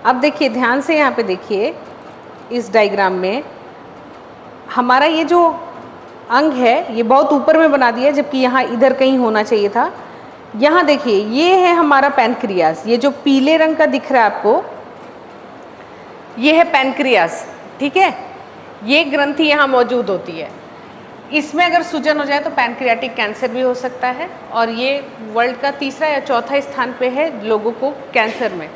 अब देखिए ध्यान से, यहाँ पे देखिए इस डायग्राम में हमारा ये जो अंग है ये बहुत ऊपर में बना दिया, जबकि यहाँ इधर कहीं होना चाहिए था। यहाँ देखिए ये है हमारा पैनक्रियास, ये जो पीले रंग का दिख रहा है आपको, ये है पैनक्रियास, ठीक है। ये ग्रंथि यहाँ मौजूद होती है। इसमें अगर सूजन हो जाए तो पैनक्रियाटिक कैंसर भी हो सकता है, और ये वर्ल्ड का तीसरा या चौथा स्थान पे है लोगों को कैंसर में,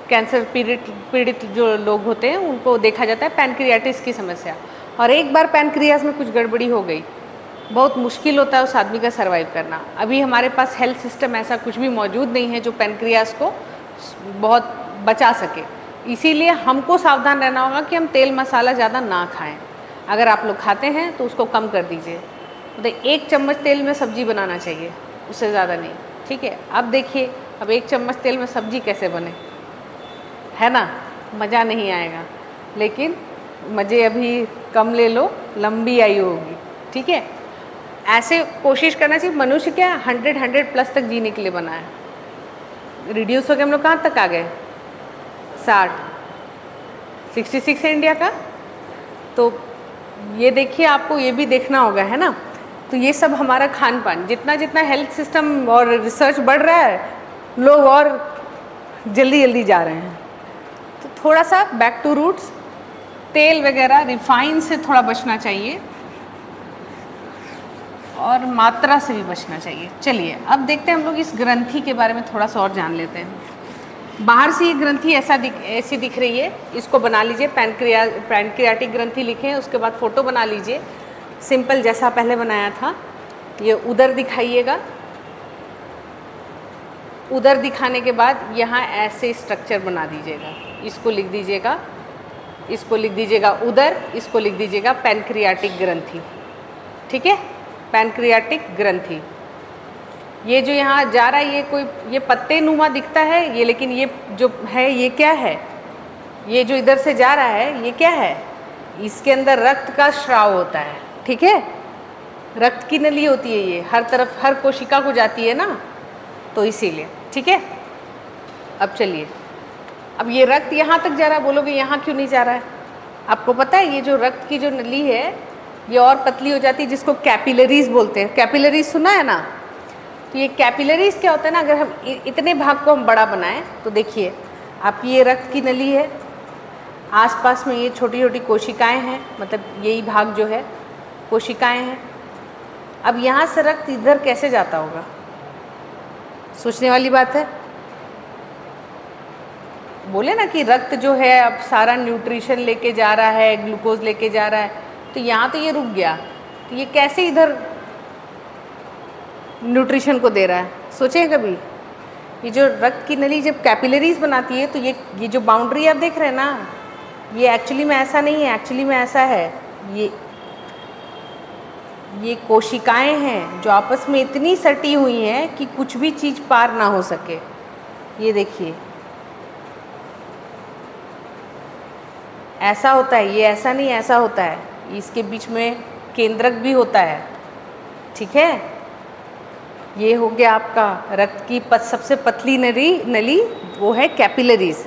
कैंसर पीड़ित जो लोग होते हैं उनको देखा जाता है पैनक्रियाटिस की समस्या। और एक बार पैनक्रियास में कुछ गड़बड़ी हो गई, बहुत मुश्किल होता है उस आदमी का सर्वाइव करना। अभी हमारे पास हेल्थ सिस्टम ऐसा कुछ भी मौजूद नहीं है जो पैनक्रियास को बहुत बचा सके। इसीलिए हमको सावधान रहना होगा कि हम तेल मसाला ज़्यादा ना खाएं। अगर आप लोग खाते हैं तो उसको कम कर दीजिए, मतलब 1 चम्मच तेल में सब्जी बनाना चाहिए, उससे ज़्यादा नहीं, ठीक है। अब देखिए, अब 1 चम्मच तेल में सब्जी कैसे बने, है ना, मज़ा नहीं आएगा। लेकिन मज़े अभी कम ले लो, लंबी आयु होगी, ठीक है। ऐसे कोशिश करना चाहिए। मनुष्य क्या 100 प्लस तक जीने के लिए बना है। रिड्यूस हो गए हम लोग कहाँ तक आ गए, 60, 66 है इंडिया का। तो ये देखिए, आपको ये भी देखना होगा, है ना। तो ये सब हमारा खान पान, जितना जितना हेल्थ सिस्टम और रिसर्च बढ़ रहा है, लोग और जल्दी जल्दी जा रहे हैं। तो थोड़ा सा बैक टू रूट्स, तेल वगैरह रिफाइन से थोड़ा बचना चाहिए और मात्रा से भी बचना चाहिए। चलिए अब देखते हैं हम लोग इस ग्रंथि के बारे में थोड़ा सा और जान लेते हैं। बाहर से ये ग्रंथि ऐसी दिख रही है, इसको बना लीजिए, पैनक्रियाटिक ग्रंथि लिखें, उसके बाद फ़ोटो बना लीजिए सिंपल जैसा पहले बनाया था। ये उधर दिखाइएगा, उधर दिखाने के बाद यहाँ ऐसे स्ट्रक्चर बना दीजिएगा। इसको लिख दीजिएगा, इसको लिख दीजिएगा उदर, इसको लिख दीजिएगा पैनक्रियाटिक ग्रंथि, ठीक है, पैनक्रियाटिक ग्रंथि। ये जो यहाँ जा रहा है ये कोई, ये पत्ते नुमा दिखता है ये, लेकिन ये जो है ये क्या है, ये जो इधर से जा रहा है ये क्या है, इसके अंदर रक्त का स्राव होता है, ठीक है। रक्त की नली होती है ये, हर तरफ हर कोशिका को जाती है ना, तो इसीलिए, ठीक है। अब चलिए, अब ये रक्त यहाँ तक जा रहा है, बोलोगे यहाँ क्यों नहीं जा रहा है। आपको पता है ये जो रक्त की जो नली है ये और पतली हो जाती है, जिसको कैपिलरीज बोलते हैं। कैपिलरीज सुना है ना। तो ये कैपिलरीज क्या होता है ना, अगर हम इतने भाग को हम बड़ा बनाएं तो देखिए आपकी ये रक्त की नली है, आसपास में ये छोटी छोटी कोशिकाएं हैं, मतलब यही भाग जो है कोशिकाएं हैं। अब यहाँ से रक्त इधर कैसे जाता होगा, सोचने वाली बात है। बोले ना कि रक्त जो है अब सारा न्यूट्रिशन लेके जा रहा है, ग्लूकोज लेके जा रहा है, तो यहाँ तो ये रुक गया, तो ये कैसे इधर न्यूट्रिशन को दे रहा है, सोचें कभी। ये जो रक्त की नली जब कैपिलरीज बनाती है तो ये जो बाउंड्री आप देख रहे हैं ना, ये एक्चुअली में ऐसा नहीं है, एक्चुअली में ऐसा है, ये कोशिकाएं हैं जो आपस में इतनी सटी हुई हैं कि कुछ भी चीज़ पार ना हो सके। ये देखिए ऐसा होता है, ये ऐसा नहीं ऐसा होता है, इसके बीच में केंद्रक भी होता है, ठीक है। ये हो गया आपका रक्त की सबसे पतली नली, वो है कैपिलरीज।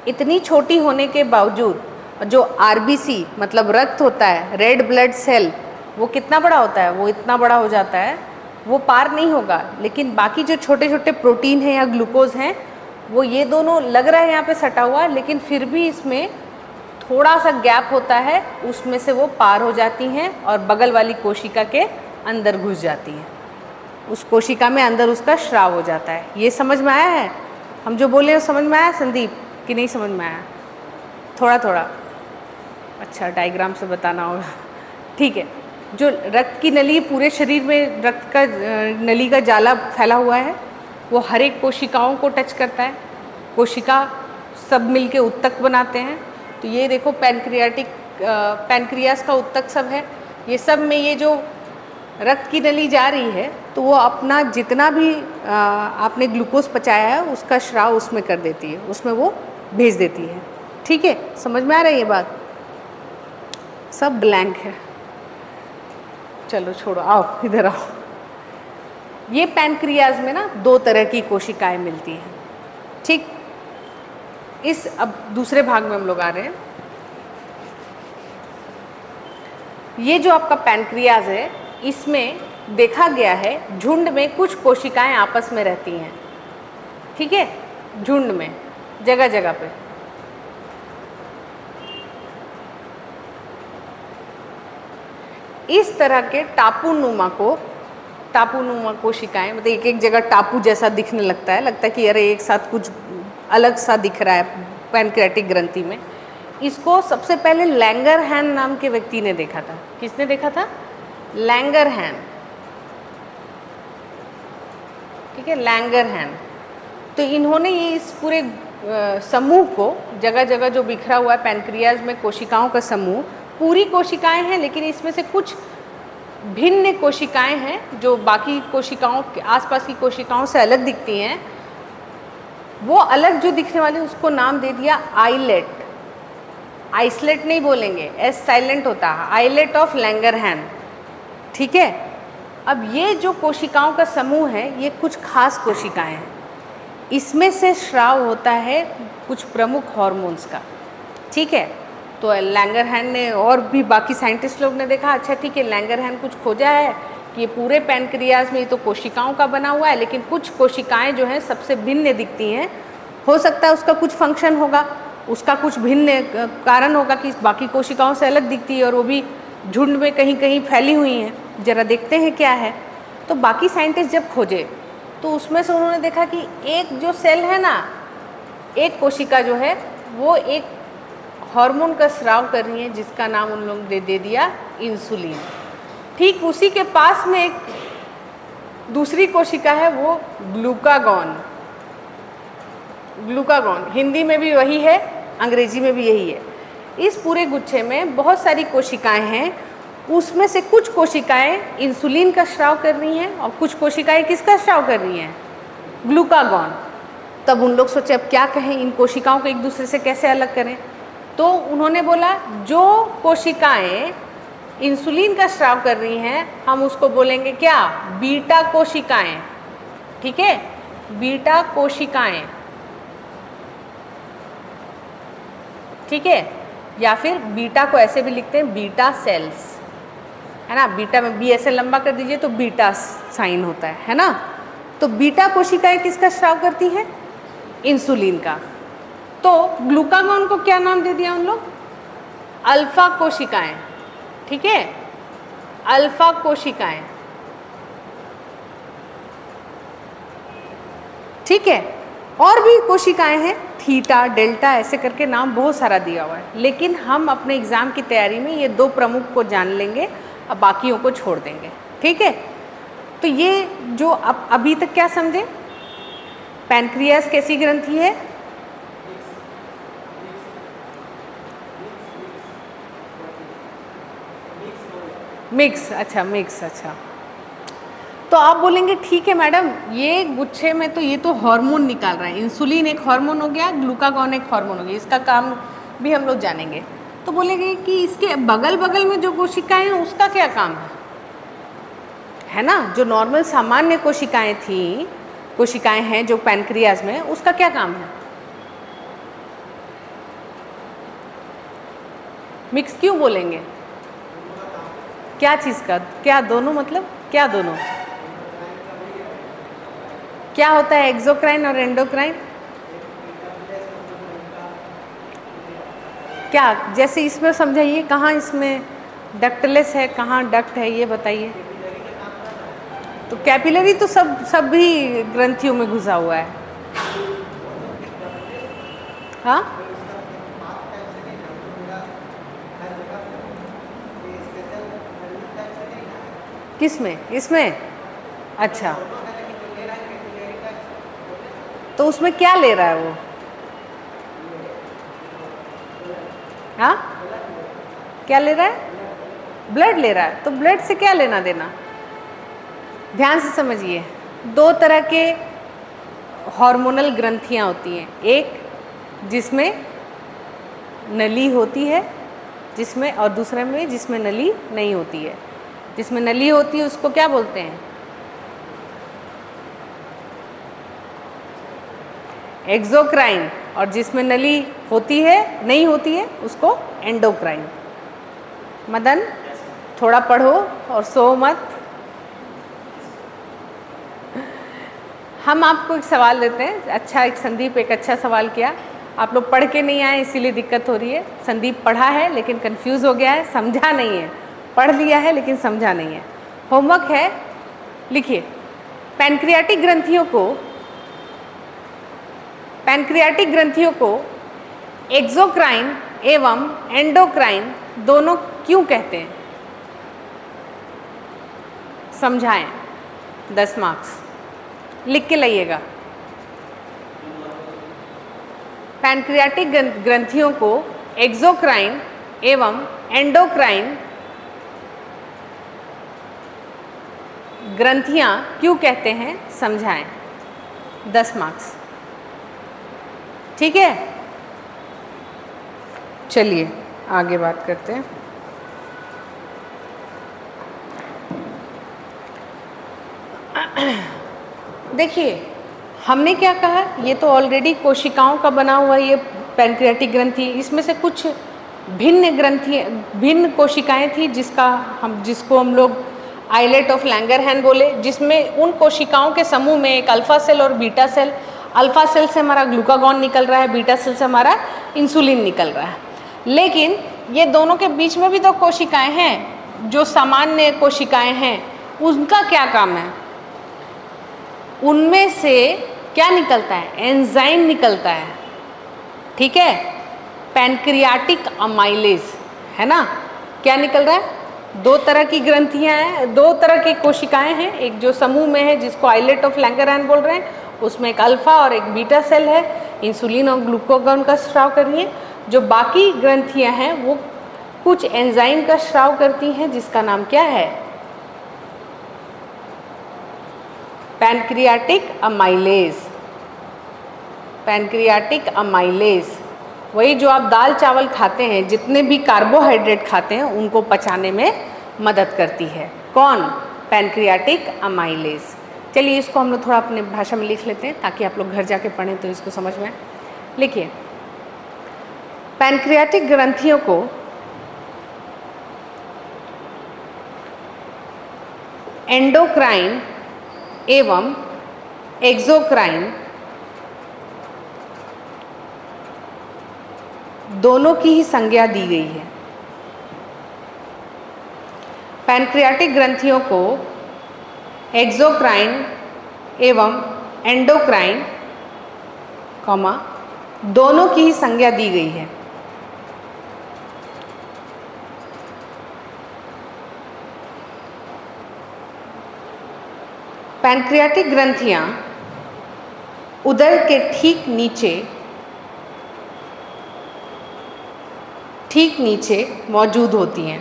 इतनी छोटी होने के बावजूद जो आरबीसी मतलब रक्त होता है, रेड ब्लड सेल, वो कितना बड़ा होता है, वो इतना बड़ा हो जाता है, वो पार नहीं होगा। लेकिन बाकी जो छोटे छोटे प्रोटीन हैं या ग्लूकोज हैं, वो ये दोनों लग रहा है यहाँ पे सटा हुआ, लेकिन फिर भी इसमें थोड़ा सा गैप होता है, उसमें से वो पार हो जाती हैं और बगल वाली कोशिका के अंदर घुस जाती हैं। उस कोशिका में अंदर उसका स्राव हो जाता है। ये समझ में आया है, हम जो बोले समझ में आया संदीप कि नहीं समझ में आया? थोड़ा थोड़ा, अच्छा डायग्राम से बताना होगा, ठीक है। जो रक्त की नली, पूरे शरीर में रक्त का नली का जाला फैला हुआ है, वो हर एक कोशिकाओं को टच करता है, कोशिका सब मिलके उत्तक बनाते हैं। तो ये देखो पैनक्रियास का उत्तक सब है, ये सब में ये जो रक्त की नली जा रही है तो वो अपना जितना भी आपने ग्लूकोज पचाया है उसका स्राव उसमें कर देती है, उसमें वो भेज देती है, ठीक है। समझ में आ रही है बात? सब ब्लैंक है, चलो छोड़ो, आओ इधर आओ। ये पैनक्रियाज में ना 2 तरह की कोशिकाएं मिलती हैं। ठीक, इस अब दूसरे भाग में हम लोग आ रहे हैं। ये जो आपका पैनक्रियाज है, इसमें देखा गया है झुंड में कुछ कोशिकाएं आपस में रहती हैं। ठीक है, झुंड में जगह जगह पे। इस तरह के टापूनुमा कोशिकाएं, मतलब एक एक जगह टापू जैसा दिखने लगता है कि अरे एक साथ कुछ अलग सा दिख रहा है पैनक्रियाटिक ग्रंथि में। इसको सबसे पहले लैंगरहैन नाम के व्यक्ति ने देखा था। किसने देखा था? लैंगरहैन। ठीक है, लैंगरहैन। तो इन्होंने ये इस पूरे समूह को, जगह जगह जो बिखरा हुआ है पैनक्रियाज में कोशिकाओं का समूह, पूरी कोशिकाएं हैं लेकिन इसमें से कुछ भिन्न कोशिकाएं हैं जो बाकी कोशिकाओं के आसपास की कोशिकाओं से अलग दिखती हैं। वो अलग जो दिखने वाली उसको नाम दे दिया आइलेट। आइसलेट नहीं बोलेंगे, एस साइलेंट होता है, आइलेट ऑफ लैंगरहैन। ठीक है, अब ये जो कोशिकाओं का समूह है ये कुछ खास कोशिकाएं हैं। इसमें से स्राव होता है कुछ प्रमुख हार्मोन्स का। ठीक है, तो लैंगरहैन ने और भी बाकी साइंटिस्ट लोग ने देखा, अच्छा ठीक है, लैंगरहैन कुछ खोजा है कि ये पूरे पैनक्रियाज में ये तो कोशिकाओं का बना हुआ है लेकिन कुछ कोशिकाएं जो हैं सबसे भिन्न दिखती हैं। हो सकता है उसका कुछ फंक्शन होगा, उसका कुछ भिन्न कारण होगा कि बाकी कोशिकाओं से अलग दिखती है और वो भी झुंड में कहीं कहीं फैली हुई हैं, ज़रा देखते हैं क्या है। तो बाकी साइंटिस्ट जब खोजे तो उसमें से उन्होंने देखा कि एक जो सेल है ना, एक कोशिका जो है वो एक हार्मोन का स्राव कर रही है जिसका नाम उन लोगों ने दे दिया इंसुलिन। ठीक उसी के पास में एक दूसरी कोशिका है, वो ग्लूकागॉन। ग्लूकागॉन हिंदी में भी वही है, अंग्रेजी में भी यही है। इस पूरे गुच्छे में बहुत सारी कोशिकाएं हैं, उसमें से कुछ कोशिकाएं इंसुलिन का स्राव कर रही हैं और कुछ कोशिकाएं किसका स्राव कर रही हैं? ग्लूकागॉन। तब उन लोग सोचे अब क्या कहें, इन कोशिकाओं को एक दूसरे से कैसे अलग करें। तो उन्होंने बोला जो कोशिकाएं इंसुलिन का स्राव कर रही हैं हम उसको बोलेंगे क्या? बीटा कोशिकाएं। ठीक है, बीटा कोशिकाएं। ठीक है, या फिर बीटा को ऐसे भी लिखते हैं बीटा सेल्स, है ना। बीटा में बी ऐसे लंबा कर दीजिए तो बीटा साइन होता है ना। तो बीटा कोशिकाएं किसका स्राव करती हैं? इंसुलिन का। तो ग्लूकागॉन को क्या नाम दे दिया उन लोग? अल्फा कोशिकाएं। ठीक है, अल्फा कोशिकाएं। ठीक है, और भी कोशिकाएं हैं, थीटा, डेल्टा, ऐसे करके नाम बहुत सारा दिया हुआ है। लेकिन हम अपने एग्जाम की तैयारी में ये 2 प्रमुख को जान लेंगे, अब बाकियों को छोड़ देंगे। ठीक है, तो ये जो अभी तक क्या समझे, पैनक्रियाज कैसी ग्रंथि है? मिक्स। अच्छा, मिक्स। अच्छा, तो आप बोलेंगे ठीक है मैडम, ये गुच्छे में तो ये तो हार्मोन निकाल रहा है, इंसुलिन एक हार्मोन हो गया, ग्लूकागॉन एक हार्मोन हो गया, इसका काम भी हम लोग जानेंगे। तो बोलेंगे कि इसके बगल बगल में जो कोशिकाएं हैं उसका क्या काम है ना। जो नॉर्मल सामान्य कोशिकाएं थी, कोशिकाएं हैं जो पैनक्रियाज में, उसका क्या काम है? मिक्स क्यों बोलेंगे? क्या चीज़ का? क्या दोनों? मतलब क्या दोनों? क्या होता है एक्सोक्राइन और एंडोक्राइन? क्या जैसे इसमें समझाइए, कहाँ इसमें डक्टलेस है, कहाँ डक्ट है, ये बताइए। तो कैपिलरी तो सब भी ग्रंथियों में घुसा हुआ है। हाँ, किस में? इसमें? अच्छा, तो उसमें क्या ले रहा है वो? हाँ, क्या ले रहा है? ब्लड ले रहा है। तो ब्लड से क्या लेना देना? ध्यान से समझिए, 2 तरह के हार्मोनल ग्रंथियाँ होती हैं, एक जिसमें नली होती है जिसमें, और दूसरे में जिसमें नली नहीं होती है। जिसमें नली होती है उसको क्या बोलते हैं? एक्सोक्राइन, और जिसमें नली होती है नहीं होती है उसको एंडोक्राइन। मदन थोड़ा पढ़ो और सो मत। हम आपको एक सवाल देते हैं। अच्छा, एक संदीप एक अच्छा सवाल किया। आप लोग पढ़ के नहीं आए इसीलिए दिक्कत हो रही है। संदीप पढ़ा है लेकिन कंफ्यूज हो गया है, समझा नहीं है। पढ़ लिया है लेकिन समझा नहीं है। होमवर्क है, लिखिए। पैनक्रियाटिक ग्रंथियों को एक्सोक्राइन एवं एंडोक्राइन दोनों क्यों कहते हैं? समझाएं। 10 मार्क्स लिख के लाइएगा। पैनक्रियाटिक ग्रंथियों को एक्सोक्राइन एवं एंडोक्राइन ग्रंथियां क्यों कहते हैं, समझाएं। 10 मार्क्स, ठीक है। चलिए आगे बात करते हैं। देखिए हमने क्या कहा, ये तो ऑलरेडी कोशिकाओं का बना हुआ ये पैनक्रियाटिक ग्रंथि। इसमें से कुछ भिन्न कोशिकाएं थी जिसको हम लोग आइलेट ऑफ लैंगरहैन बोले, जिसमें उन कोशिकाओं के समूह में एक अल्फा सेल और बीटा सेल। अल्फा सेल से हमारा ग्लूकागॉन निकल रहा है, बीटा सेल से हमारा इंसुलिन निकल रहा है। लेकिन ये दोनों के बीच में भी तो कोशिकाएं हैं, जो सामान्य कोशिकाएं हैं, उनका क्या काम है? उनमें से क्या निकलता है? एंजाइम निकलता है, ठीक है। पैनक्रियाटिक अमाइलेज है ना। क्या निकल रहा है? 2 तरह की ग्रंथियां हैं, 2 तरह की कोशिकाएं हैं। एक जो समूह में है जिसको आइलेट ऑफ लैंगरहैन बोल रहे हैं, उसमें एक अल्फा और एक बीटा सेल है, इंसुलिन और ग्लूकागॉन का स्राव कर रही है। जो बाकी ग्रंथियां हैं वो कुछ एंजाइम का स्राव करती हैं, जिसका नाम क्या है? Pancreatic amylase. पैनक्रियाटिक अमाइलेज वही जो आप दाल चावल खाते हैं, जितने भी कार्बोहाइड्रेट खाते हैं उनको पचाने में मदद करती है। कौन? Pancreatic amylase. चलिए इसको हम लोग थोड़ा अपने भाषा में लिख लेते हैं ताकि आप लोग घर जाके पढ़ें तो इसको समझ में आए। लिखिए, पैनक्रियाटिक ग्रंथियों को एंडोक्राइन एवं एक्सोक्राइन दोनों की ही संज्ञा दी गई है। पैनक्रियाटिक ग्रंथियों को एक्सोक्राइन एवं एंडोक्राइन दोनों की ही संज्ञा दी गई है। पैनक्रियाटिक ग्रंथियां उदर के ठीक नीचे मौजूद होती हैं।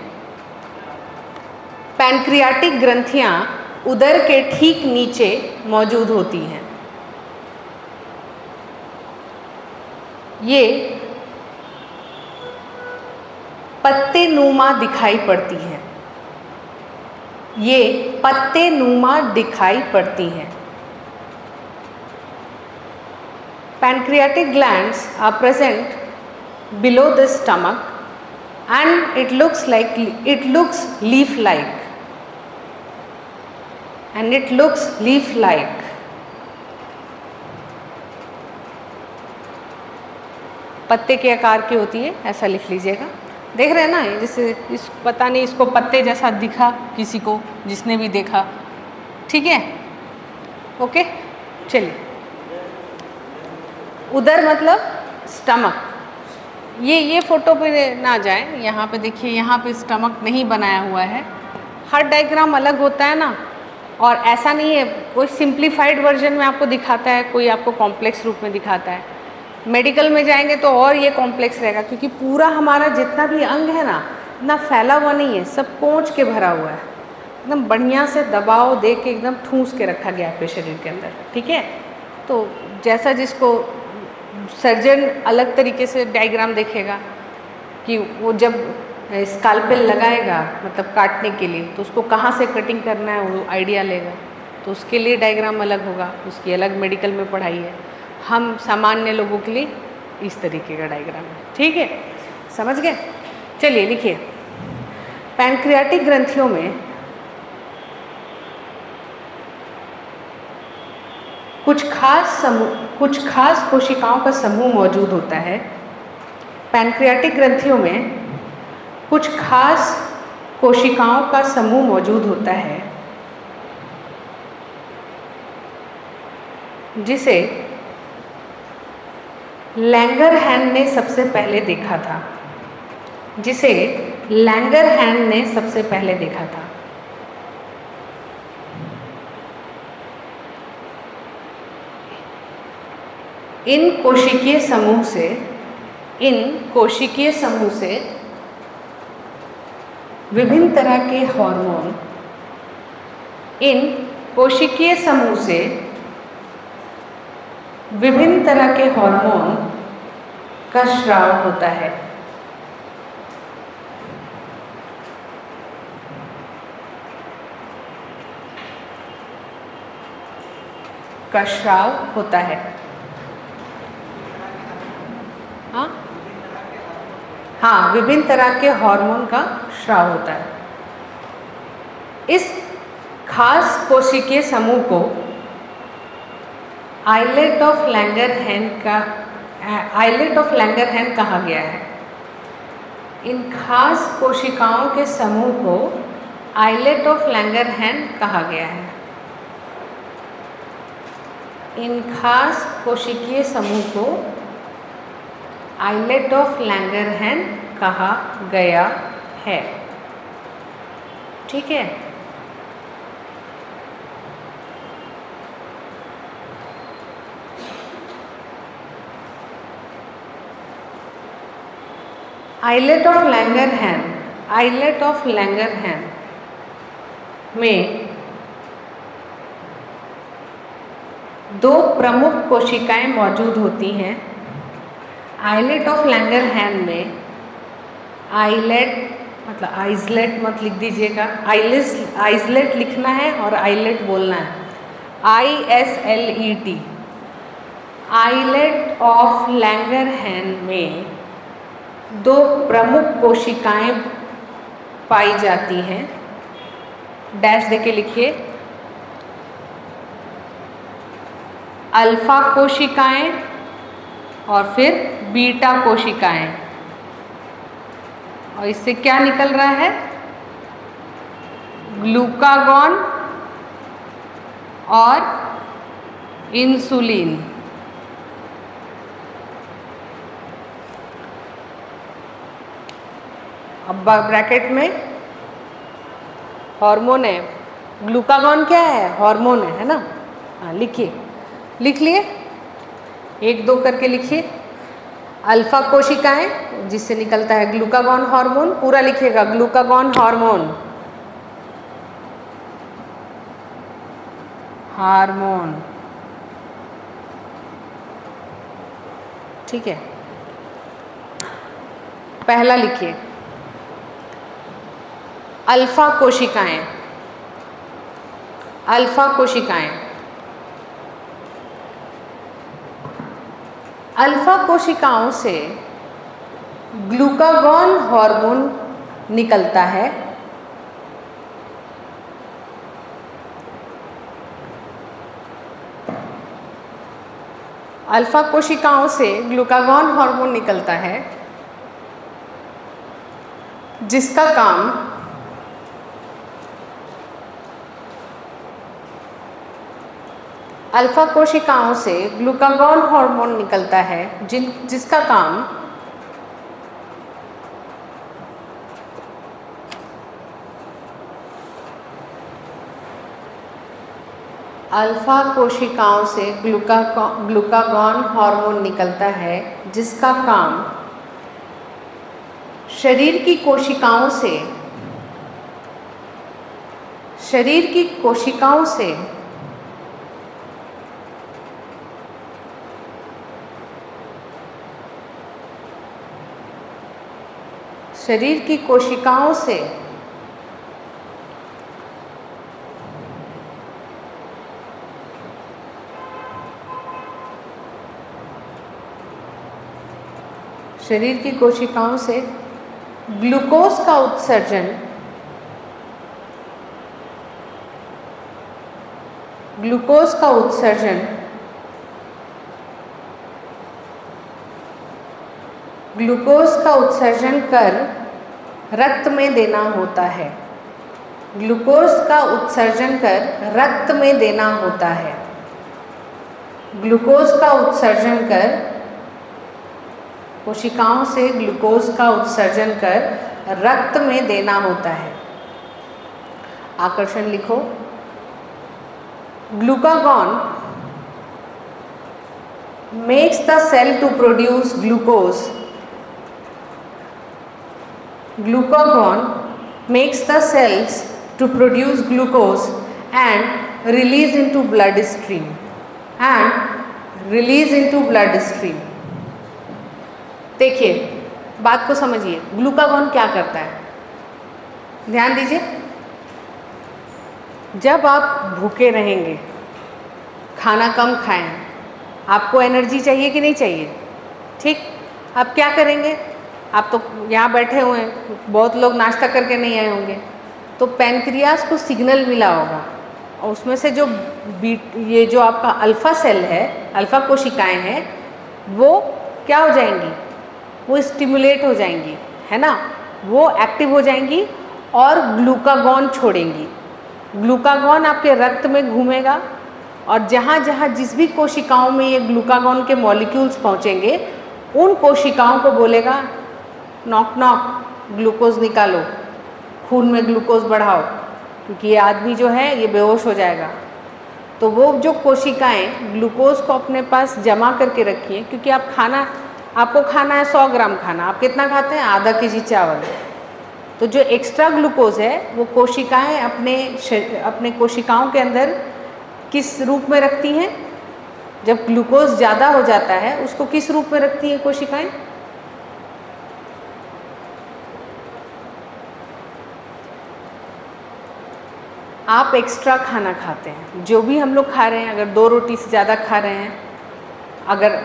पैनक्रियाटिक ग्रंथियां उदर के ठीक नीचे मौजूद होती हैं। ये पत्ते नुमा दिखाई पड़ती हैं। ये पत्ते नुमा दिखाई पड़ती हैं। Pancreatic glands are present below the stomach and it looks leaf-like. And it looks leaf-like. पत्ते के आकार की होती है, ऐसा लिख लीजिएगा। देख रहे हैं ना, जैसे पता नहीं इसको पत्ते जैसा दिखा किसी को, जिसने भी देखा, ठीक है। ओके, चलिए। उदर मतलब स्टमक। ये फोटो पे ना जाए, यहाँ पे देखिए, यहाँ पे स्टमक नहीं बनाया हुआ है। हर डायग्राम अलग होता है ना, और ऐसा नहीं है कोई सिंप्लीफाइड वर्जन में आपको दिखाता है, कोई आपको कॉम्प्लेक्स रूप में दिखाता है। मेडिकल में जाएंगे तो और ये कॉम्प्लेक्स रहेगा, क्योंकि पूरा हमारा जितना भी अंग है ना, इतना फैला हुआ नहीं है, सब कोंच के भरा हुआ है। एकदम बढ़िया से दबाव दे के एकदम ठूस के रखा गया अपने शरीर के अंदर, ठीक है। तो जैसा जिसको सर्जन अलग तरीके से डायग्राम देखेगा कि वो जब स्काल्पेल लगाएगा, मतलब काटने के लिए, तो उसको कहाँ से कटिंग करना है वो आइडिया लेगा, तो उसके लिए डायग्राम अलग होगा, उसकी अलग मेडिकल में पढ़ाई है। हम सामान्य लोगों के लिए इस तरीके का डायग्राम है। ठीक है, समझ गए? चलिए लिखिए, पैंक्रियाटिक ग्रंथियों में कुछ खास कोशिकाओं का समूह मौजूद होता है। पैंक्रियाटिक ग्रंथियों में कुछ खास कोशिकाओं का समूह मौजूद होता है जिसे लैंगरहैंस ने सबसे पहले देखा था। इन कोशिकीय समूह से विभिन्न तरह के हार्मोन का स्राव होता है। हाँ, विभिन्न तरह के हार्मोन का स्राव होता है। इस खास कोशिकीय समूह को आइलेट ऑफ लैंगरहैंस कहा गया है। इन खास कोशिकाओं के समूह को आइलेट ऑफ लैंगरहैंस कहा गया है। इन खास कोशिकीय समूह को आइलेट ऑफ लैंगरहैंस कहा गया है। ठीक है, आइलेट ऑफ लैंगरहैंस में दो प्रमुख कोशिकाएं मौजूद होती हैं। आइलेट ऑफ लैंगरहैंस में आइसलेट मत लिख दीजिएगा, आइसलेट लिखना है और आइलेट बोलना है, ISLET। आइलेट ऑफ लैंगरहैंस में दो प्रमुख कोशिकाएं पाई जाती हैं। डैश देके लिखिए, अल्फा कोशिकाएं और फिर बीटा कोशिकाएं। और इससे क्या निकल रहा है? ग्लूकागॉन और इंसुलिन। अब ब्रैकेट में हार्मोन है, ग्लूकागॉन क्या है? हार्मोन है ना। हाँ, लिखिए, लिख लिए, 1 2 करके लिखिए। अल्फा कोशिकाएं जिससे निकलता है ग्लूकागॉन हार्मोन, पूरा लिखिएगा, ग्लूकागॉन हार्मोन। ठीक है, पहला लिखिए, अल्फा कोशिकाएं। अल्फा कोशिकाओं से ग्लूकागॉन हार्मोन निकलता है। अल्फा कोशिकाओं से ग्लूकागॉन हार्मोन निकलता है जिसका काम अल्फा कोशिकाओं से ग्लूकागॉन हार्मोन निकलता है जिसका काम अल्फा कोशिकाओं से ग्लूकागॉन हार्मोन निकलता है जिसका काम शरीर की कोशिकाओं से शरीर की कोशिकाओं से ग्लूकोज का उत्सर्जन कर रक्त में देना होता है। ग्लूकोज का उत्सर्जन कर रक्त में देना होता है। ग्लूकोज का उत्सर्जन कर कोशिकाओं से ग्लूकोज का उत्सर्जन कर रक्त में देना होता है। आकर्षण लिखो। Glucagon makes the cell to produce glucose. Glucagon makes the cells to produce glucose and release into bloodstream. देखिए, बात को समझिए। ग्लूकागॉन क्या करता है, ध्यान दीजिए। जब आप भूखे रहेंगे, खाना कम खाएं, आपको एनर्जी चाहिए कि नहीं चाहिए? ठीक, आप क्या करेंगे? आप तो यहाँ बैठे हुए हैं, बहुत लोग नाश्ता करके नहीं आए होंगे, तो पैनक्रियास को सिग्नल मिला होगा और उसमें से जो ये जो आपका अल्फ़ा सेल है, अल्फ़ा कोशिकाएं हैं, वो क्या हो जाएंगी? वो स्टिमुलेट हो जाएंगी, है ना, वो एक्टिव हो जाएंगी और ग्लूकागॉन छोड़ेंगी। ग्लूकागॉन आपके रक्त में घूमेगा और जहाँ जहाँ जिस भी कोशिकाओं में ये ग्लूकागॉन के मॉलिक्यूल्स पहुँचेंगे, उन कोशिकाओं को बोलेगा नॉक नॉक ग्लूकोज निकालो, खून में ग्लूकोज बढ़ाओ, क्योंकि ये आदमी जो है ये बेहोश हो जाएगा। तो वो जो कोशिकाएं ग्लूकोज को अपने पास जमा करके रखी हैं, क्योंकि आपको खाना है 100 ग्राम खाना, आप कितना खाते हैं? आधा केजी चावल। तो जो एक्स्ट्रा ग्लूकोज है वो कोशिकाएं अपने कोशिकाओं के अंदर किस रूप में रखती हैं? जब ग्लूकोज ज़्यादा हो जाता है उसको किस रूप में रखती हैं कोशिकाएं? आप एक्स्ट्रा खाना खाते हैं, जो भी हम लोग खा रहे हैं, अगर 2 रोटी से ज़्यादा खा रहे हैं, अगर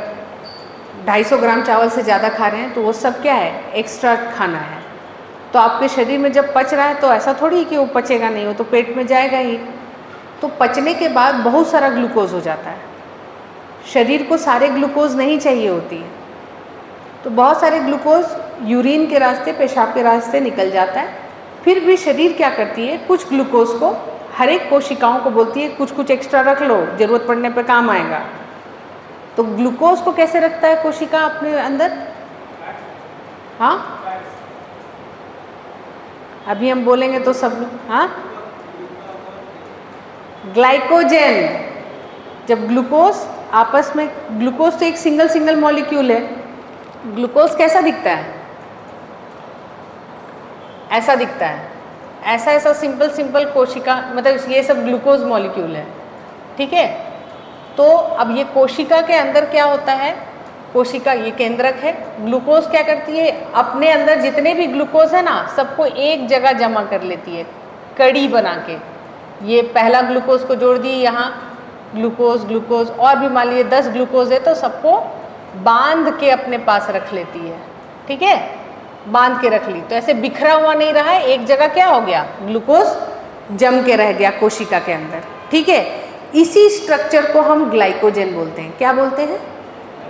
250 ग्राम चावल से ज़्यादा खा रहे हैं, तो वो सब क्या है? एक्स्ट्रा खाना है। तो आपके शरीर में जब पच रहा है तो ऐसा थोड़ी कि वो पचेगा नहीं, वो तो पेट में जाएगा ही। तो पचने के बाद बहुत सारा ग्लूकोज हो जाता है। शरीर को सारे ग्लूकोज नहीं चाहिए होती है, तो बहुत सारे ग्लूकोज यूरिन के रास्ते, पेशाब के रास्ते निकल जाता है। फिर भी शरीर क्या करती है? कुछ ग्लूकोज को हर एक कोशिकाओं को बोलती है कुछ कुछ एक्स्ट्रा रख लो, ज़रूरत पड़ने पर काम आएगा। तो ग्लूकोज को कैसे रखता है कोशिका अपने अंदर? हाँ, अभी हम बोलेंगे तो सब लोग, हाँ, ग्लाइकोजन। जब ग्लूकोज आपस में, ग्लूकोज तो एक सिंगल मॉलिक्यूल है। ग्लूकोज कैसा दिखता है? ऐसा दिखता है, ऐसा सिंपल कोशिका, मतलब ये सब ग्लूकोज मॉलिक्यूल है, ठीक है। तो अब ये कोशिका के अंदर क्या होता है? कोशिका ये केंद्रक है। ग्लूकोज क्या करती है? अपने अंदर जितने भी ग्लूकोज है ना, सबको एक जगह जमा कर लेती है, कड़ी बना के। ये पहला ग्लूकोज को जोड़ दी यहाँ, ग्लूकोज और भी मान लीजिए 10 ग्लूकोज है, तो सबको बांध के अपने पास रख लेती है, ठीक है, बांध के रख ली। तो ऐसे बिखरा हुआ नहीं रहा है, एक जगह क्या हो गया? ग्लूकोज जम के रह गया कोशिका के अंदर, ठीक है। इसी स्ट्रक्चर को हम ग्लाइकोजन बोलते हैं। क्या बोलते हैं?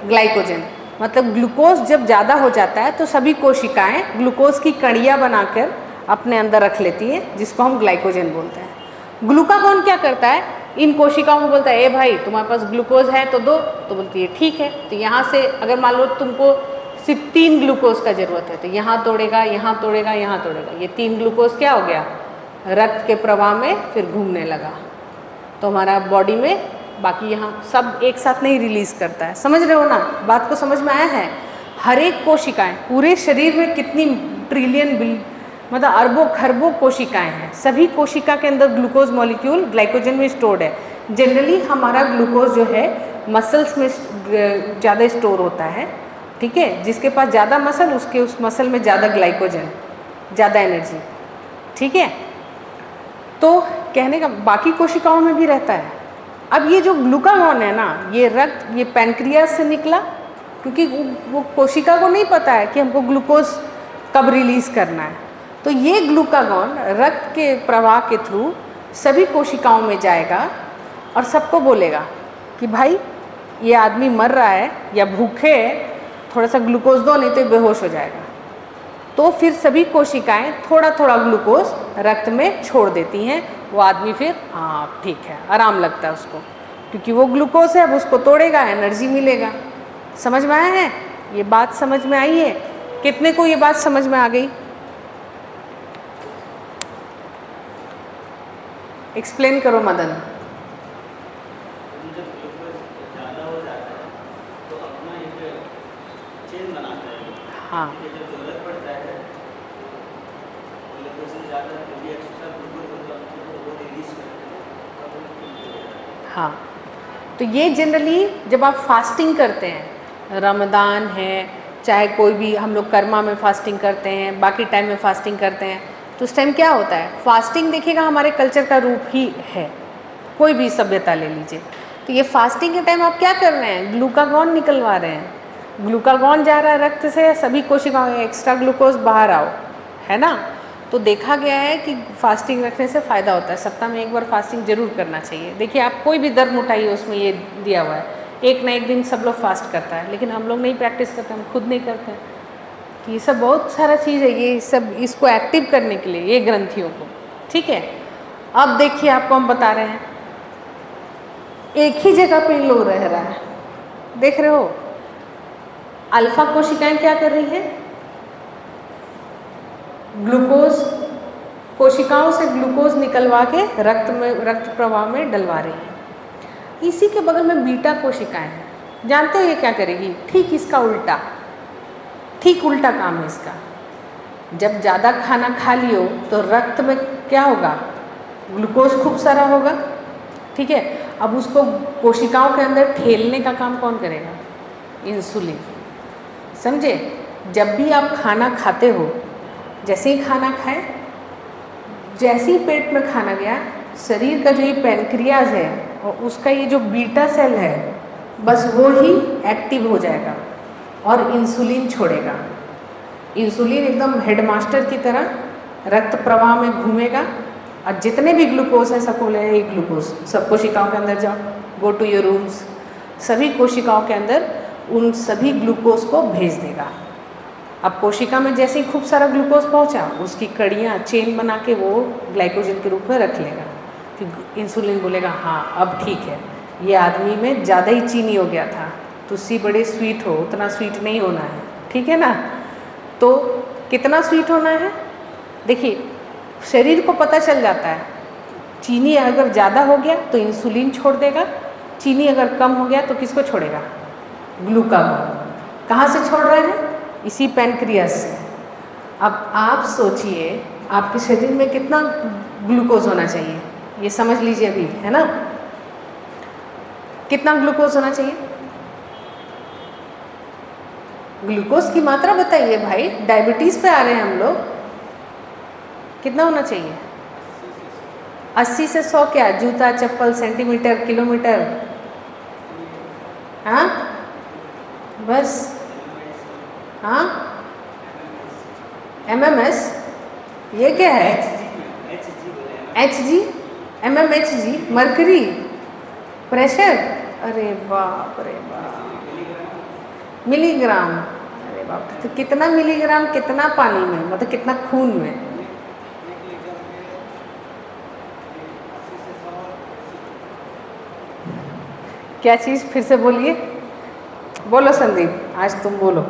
ग्लाइकोजन। मतलब ग्लूकोज जब ज़्यादा हो जाता है तो सभी कोशिकाएं ग्लूकोज की कड़ियाँ बनाकर अपने अंदर रख लेती हैं, जिसको हम ग्लाइकोजन बोलते हैं। ग्लूकागॉन क्या करता है? इन कोशिकाओं को बोलता है, ए भाई तुम्हारे पास ग्लूकोज है तो दो। तो बोलती है ठीक है। तो यहाँ से अगर मान लो तुमको सिर्फ 3 ग्लूकोज का ज़रूरत है, तो यहाँ तोड़ेगा, यहाँ तोड़ेगा, यहाँ तोड़ेगा। ये 3 ग्लूकोज क्या हो गया? रक्त के प्रवाह में फिर घूमने लगा, तो हमारा बॉडी में बाकी यहाँ सब एक साथ नहीं रिलीज़ करता है। समझ रहे हो ना? बात को समझ में आया है? हर एक कोशिकाएं, पूरे शरीर में कितनी ट्रिलियन मतलब अरबों खरबों कोशिकाएं हैं, सभी कोशिका के अंदर ग्लूकोज मॉलिक्यूल ग्लाइकोजन में स्टोर्ड है। जनरली हमारा ग्लूकोज जो है मसल्स में ज़्यादा स्टोर होता है, ठीक है। जिसके पास ज़्यादा मसल, उसके उस मसल में ज़्यादा ग्लाइकोजन, ज़्यादा एनर्जी, ठीक है। तो कहने का बाकी कोशिकाओं में भी रहता है। अब ये जो ग्लूकागॉन है ना, ये रक्त, ये पैनक्रियास से निकला, क्योंकि वो कोशिका को नहीं पता है कि हमको ग्लूकोज कब रिलीज़ करना है। तो ये ग्लूकागॉन रक्त के प्रवाह के थ्रू सभी कोशिकाओं में जाएगा और सबको बोलेगा कि भाई ये आदमी मर रहा है या भूखे है, थोड़ा सा ग्लूकोज दो नहीं तो बेहोश हो जाएगा। तो फिर सभी कोशिकाएं थोड़ा थोड़ा ग्लूकोज रक्त में छोड़ देती हैं। वो आदमी फिर हाँ ठीक है, आराम लगता है उसको, क्योंकि वो ग्लूकोज है, अब उसको तोड़ेगा, एनर्जी मिलेगा। समझ में आया है? ये बात समझ में आई है? कितने को ये बात समझ में आ गई? एक्सप्लेन करो मदन। हाँ हाँ, तो ये जनरली जब आप फास्टिंग करते हैं, रमदान है, चाहे कोई भी हम लोग कर्मा में फास्टिंग करते हैं, बाकी टाइम में फास्टिंग करते हैं, तो उस टाइम क्या होता है, फास्टिंग देखिएगा हमारे कल्चर का रूप ही है, कोई भी सभ्यता ले लीजिए। तो ये फास्टिंग के टाइम आप क्या कर रहे हैं, ग्लूकागॉन निकलवा रहे हैं। ग्लूकागॉन जा रहा है रक्त से, सभी कोशिकाओं में एक्स्ट्रा ग्लूकोज बाहर आओ, है ना। तो देखा गया है कि फास्टिंग रखने से फ़ायदा होता है। सप्ताह में एक बार फास्टिंग जरूर करना चाहिए। देखिए आप कोई भी दर्द उठाइए, उसमें ये दिया हुआ है, एक ना एक दिन सब लोग फास्ट करता है, लेकिन हम लोग नहीं प्रैक्टिस करते, हम खुद नहीं करते हैं। कि ये सब बहुत सारा चीज़ है, ये सब इसको एक्टिव करने के लिए, ये ग्रंथियों को, ठीक है। अब देखिए आपको हम बता रहे हैं, एक ही जगह पे इन लोग रह रहा है, देख रहे हो। अल्फा कोशिकाएं क्या कर रही हैं, ग्लूकोज, कोशिकाओं से ग्लूकोज निकलवा के रक्त प्रवाह में डलवा रही है। इसी के बगल में बीटा कोशिकाएं हैं, जानते हो ये क्या करेगी, ठीक इसका उल्टा, ठीक उल्टा काम है इसका। जब ज़्यादा खाना खा लियो तो रक्त में क्या होगा, ग्लूकोज खूब सारा होगा, ठीक है। अब उसको कोशिकाओं के अंदर ठेलने का काम कौन करेगा, इंसुलिन। समझे, जब भी आप खाना खाते हो, जैसे ही खाना खाए, जैसे ही पेट में खाना गया, शरीर का जो ये पैनक्रियाज है और उसका ये जो बीटा सेल है, बस वो ही एक्टिव हो जाएगा और इंसुलिन छोड़ेगा। इंसुलिन एकदम हेडमास्टर की तरह रक्त प्रवाह में घूमेगा और जितने भी ग्लूकोज हैं सबको बोलेगा ये ग्लूकोज, सब कोशिकाओं के अंदर जाओ, गो टू योर रूम्स, सभी कोशिकाओं के अंदर उन सभी ग्लूकोज को भेज देगा। अब कोशिका में जैसे ही खूब सारा ग्लूकोज पहुंचा, उसकी कड़ियाँ चेन बना के वो ग्लाइकोजन के रूप में रख लेगा। फिर इंसुलिन बोलेगा हाँ अब ठीक है, ये आदमी में ज़्यादा ही चीनी हो गया था, तुझसे बड़े स्वीट हो, उतना स्वीट नहीं होना है, ठीक है ना। तो कितना स्वीट होना है, देखिए शरीर को पता चल जाता है, चीनी अगर ज़्यादा हो गया तो इंसुलिन छोड़ देगा, चीनी अगर कम हो गया तो किसको छोड़ेगा, ग्लूकागॉन। कहाँ से छोड़ रहे हैं, इसी पैनक्रियास से। अब आप सोचिए आपके शरीर में कितना ग्लूकोज होना चाहिए, ये समझ लीजिए अभी, है ना। कितना ग्लूकोज होना चाहिए, ग्लूकोज की मात्रा बताइए भाई, डायबिटीज़ पे आ रहे हैं हम लोग। कितना होना चाहिए, 80 से 100 क्या, जूता चप्पल, सेंटीमीटर, किलोमीटर, हाँ बस, हाँ MMS, ये क्या है, HG, MMHG, मरकरी, प्रेशर, अरे बाप रे बाप, मिलीग्राम, अरे बाप, तो कितना मिलीग्राम, कितना पानी में, मतलब कितना खून में, क्या चीज़, फिर से बोलिए, बोलो संदीप, आज तुम बोलो।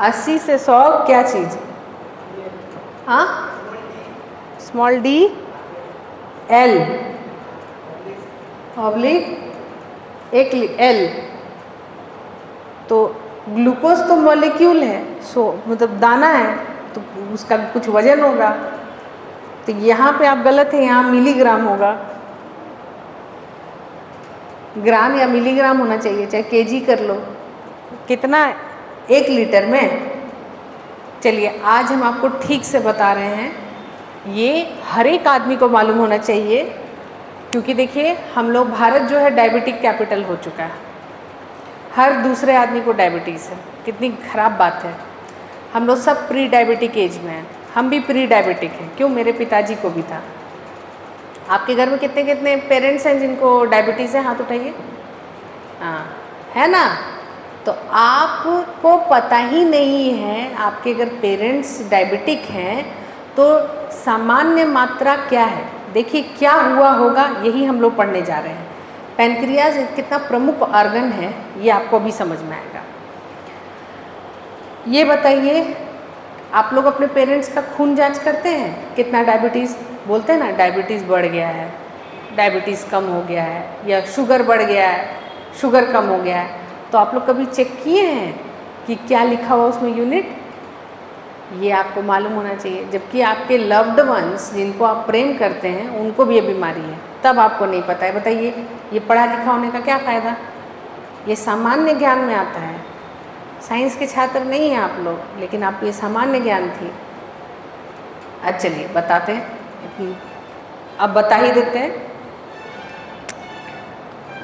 80 से 100 क्या चीज़, हाँ, स्मॉल d L ऑब्लिक एक L। तो ग्लूकोज तो मॉलिक्यूल है, सो मतलब दाना है, तो उसका कुछ वजन होगा। तो यहाँ पे आप गलत है, यहाँ मिलीग्राम होगा, ग्राम या मिलीग्राम होना चाहिए, चाहे केजी कर लो। कितना, 1 लीटर में। चलिए आज हम आपको ठीक से बता रहे हैं, ये हर एक आदमी को मालूम होना चाहिए, क्योंकि देखिए हम लोग, भारत जो है डायबिटिक कैपिटल हो चुका है। हर दूसरे आदमी को डायबिटीज़ है। कितनी ख़राब बात है। हम लोग सब प्री डायबिटिक एज में हैं, हम भी प्री डायबिटिक हैं। क्यों? मेरे पिताजी को भी था। आपके घर में कितने कितने पेरेंट्स हैं जिनको डायबिटीज़ है? हाथ उठाइए। हाँ, है ना। तो आपको पता ही नहीं है, आपके अगर पेरेंट्स डायबिटिक हैं तो सामान्य मात्रा क्या है। देखिए क्या हुआ होगा, यही हम लोग पढ़ने जा रहे हैं। पैनक्रियाज कितना प्रमुख ऑर्गन है ये आपको भी समझ में आएगा। ये बताइए, आप लोग अपने पेरेंट्स का खून जांच करते हैं? कितना डायबिटीज़, बोलते हैं ना डायबिटीज़ बढ़ गया है, डायबिटीज़ कम हो गया है, या शुगर बढ़ गया है, शुगर कम हो गया है। तो आप लोग कभी चेक किए हैं कि क्या लिखा हुआ उसमें यूनिट? ये आपको मालूम होना चाहिए। जबकि आपके लव्ड वंस जिनको आप प्रेम करते हैं उनको भी ये बीमारी है, तब आपको नहीं पता है। बताइए ये पढ़ा लिखा होने का क्या फ़ायदा? ये सामान्य ज्ञान में आता है। साइंस के छात्र नहीं हैं आप लोग, लेकिन आप ये सामान्य ज्ञान थी। अच्छा चलिए बताते हैं, अब बता ही देते हैं।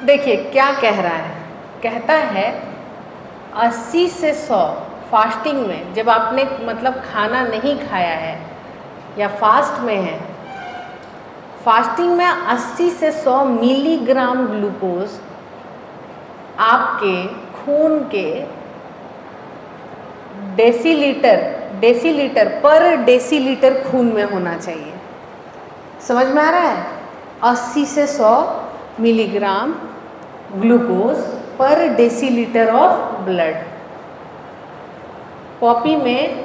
देखिए क्या कह रहा है, कहता है 80 से 100 फास्टिंग में, जब आपने मतलब खाना नहीं खाया है या फास्ट में है, फास्टिंग में 80 से 100 मिलीग्राम ग्लूकोज आपके खून के डेसीलीटर पर डेसीलीटर खून में होना चाहिए। समझ में आ रहा है? 80 से 100 मिलीग्राम ग्लूकोज पर डेसीलीटर ऑफ ब्लड। कॉपी में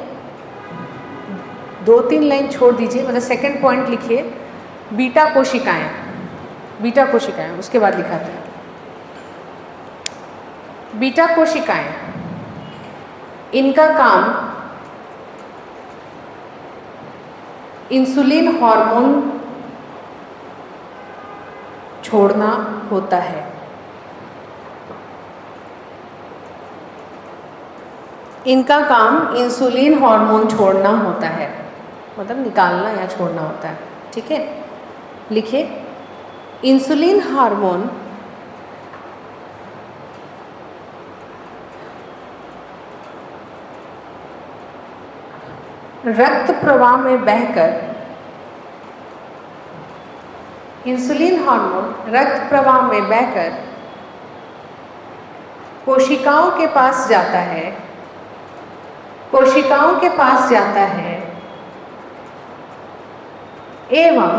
2-3 लाइन छोड़ दीजिए, मतलब सेकंड पॉइंट लिखिए, बीटा कोशिकाएं, बीटा कोशिकाएं, उसके बाद लिखाते हैं। बीटा कोशिकाएं, इनका काम इंसुलिन हार्मोन छोड़ना होता है। इनका काम इंसुलिन हार्मोन छोड़ना होता है, मतलब निकालना या छोड़ना होता है। ठीक है, लिखिए इंसुलिन हार्मोन रक्त प्रवाह में बहकर, इंसुलिन हार्मोन रक्त प्रवाह में बहकर कोशिकाओं के पास जाता है, कोशिकाओं के पास जाता है एवं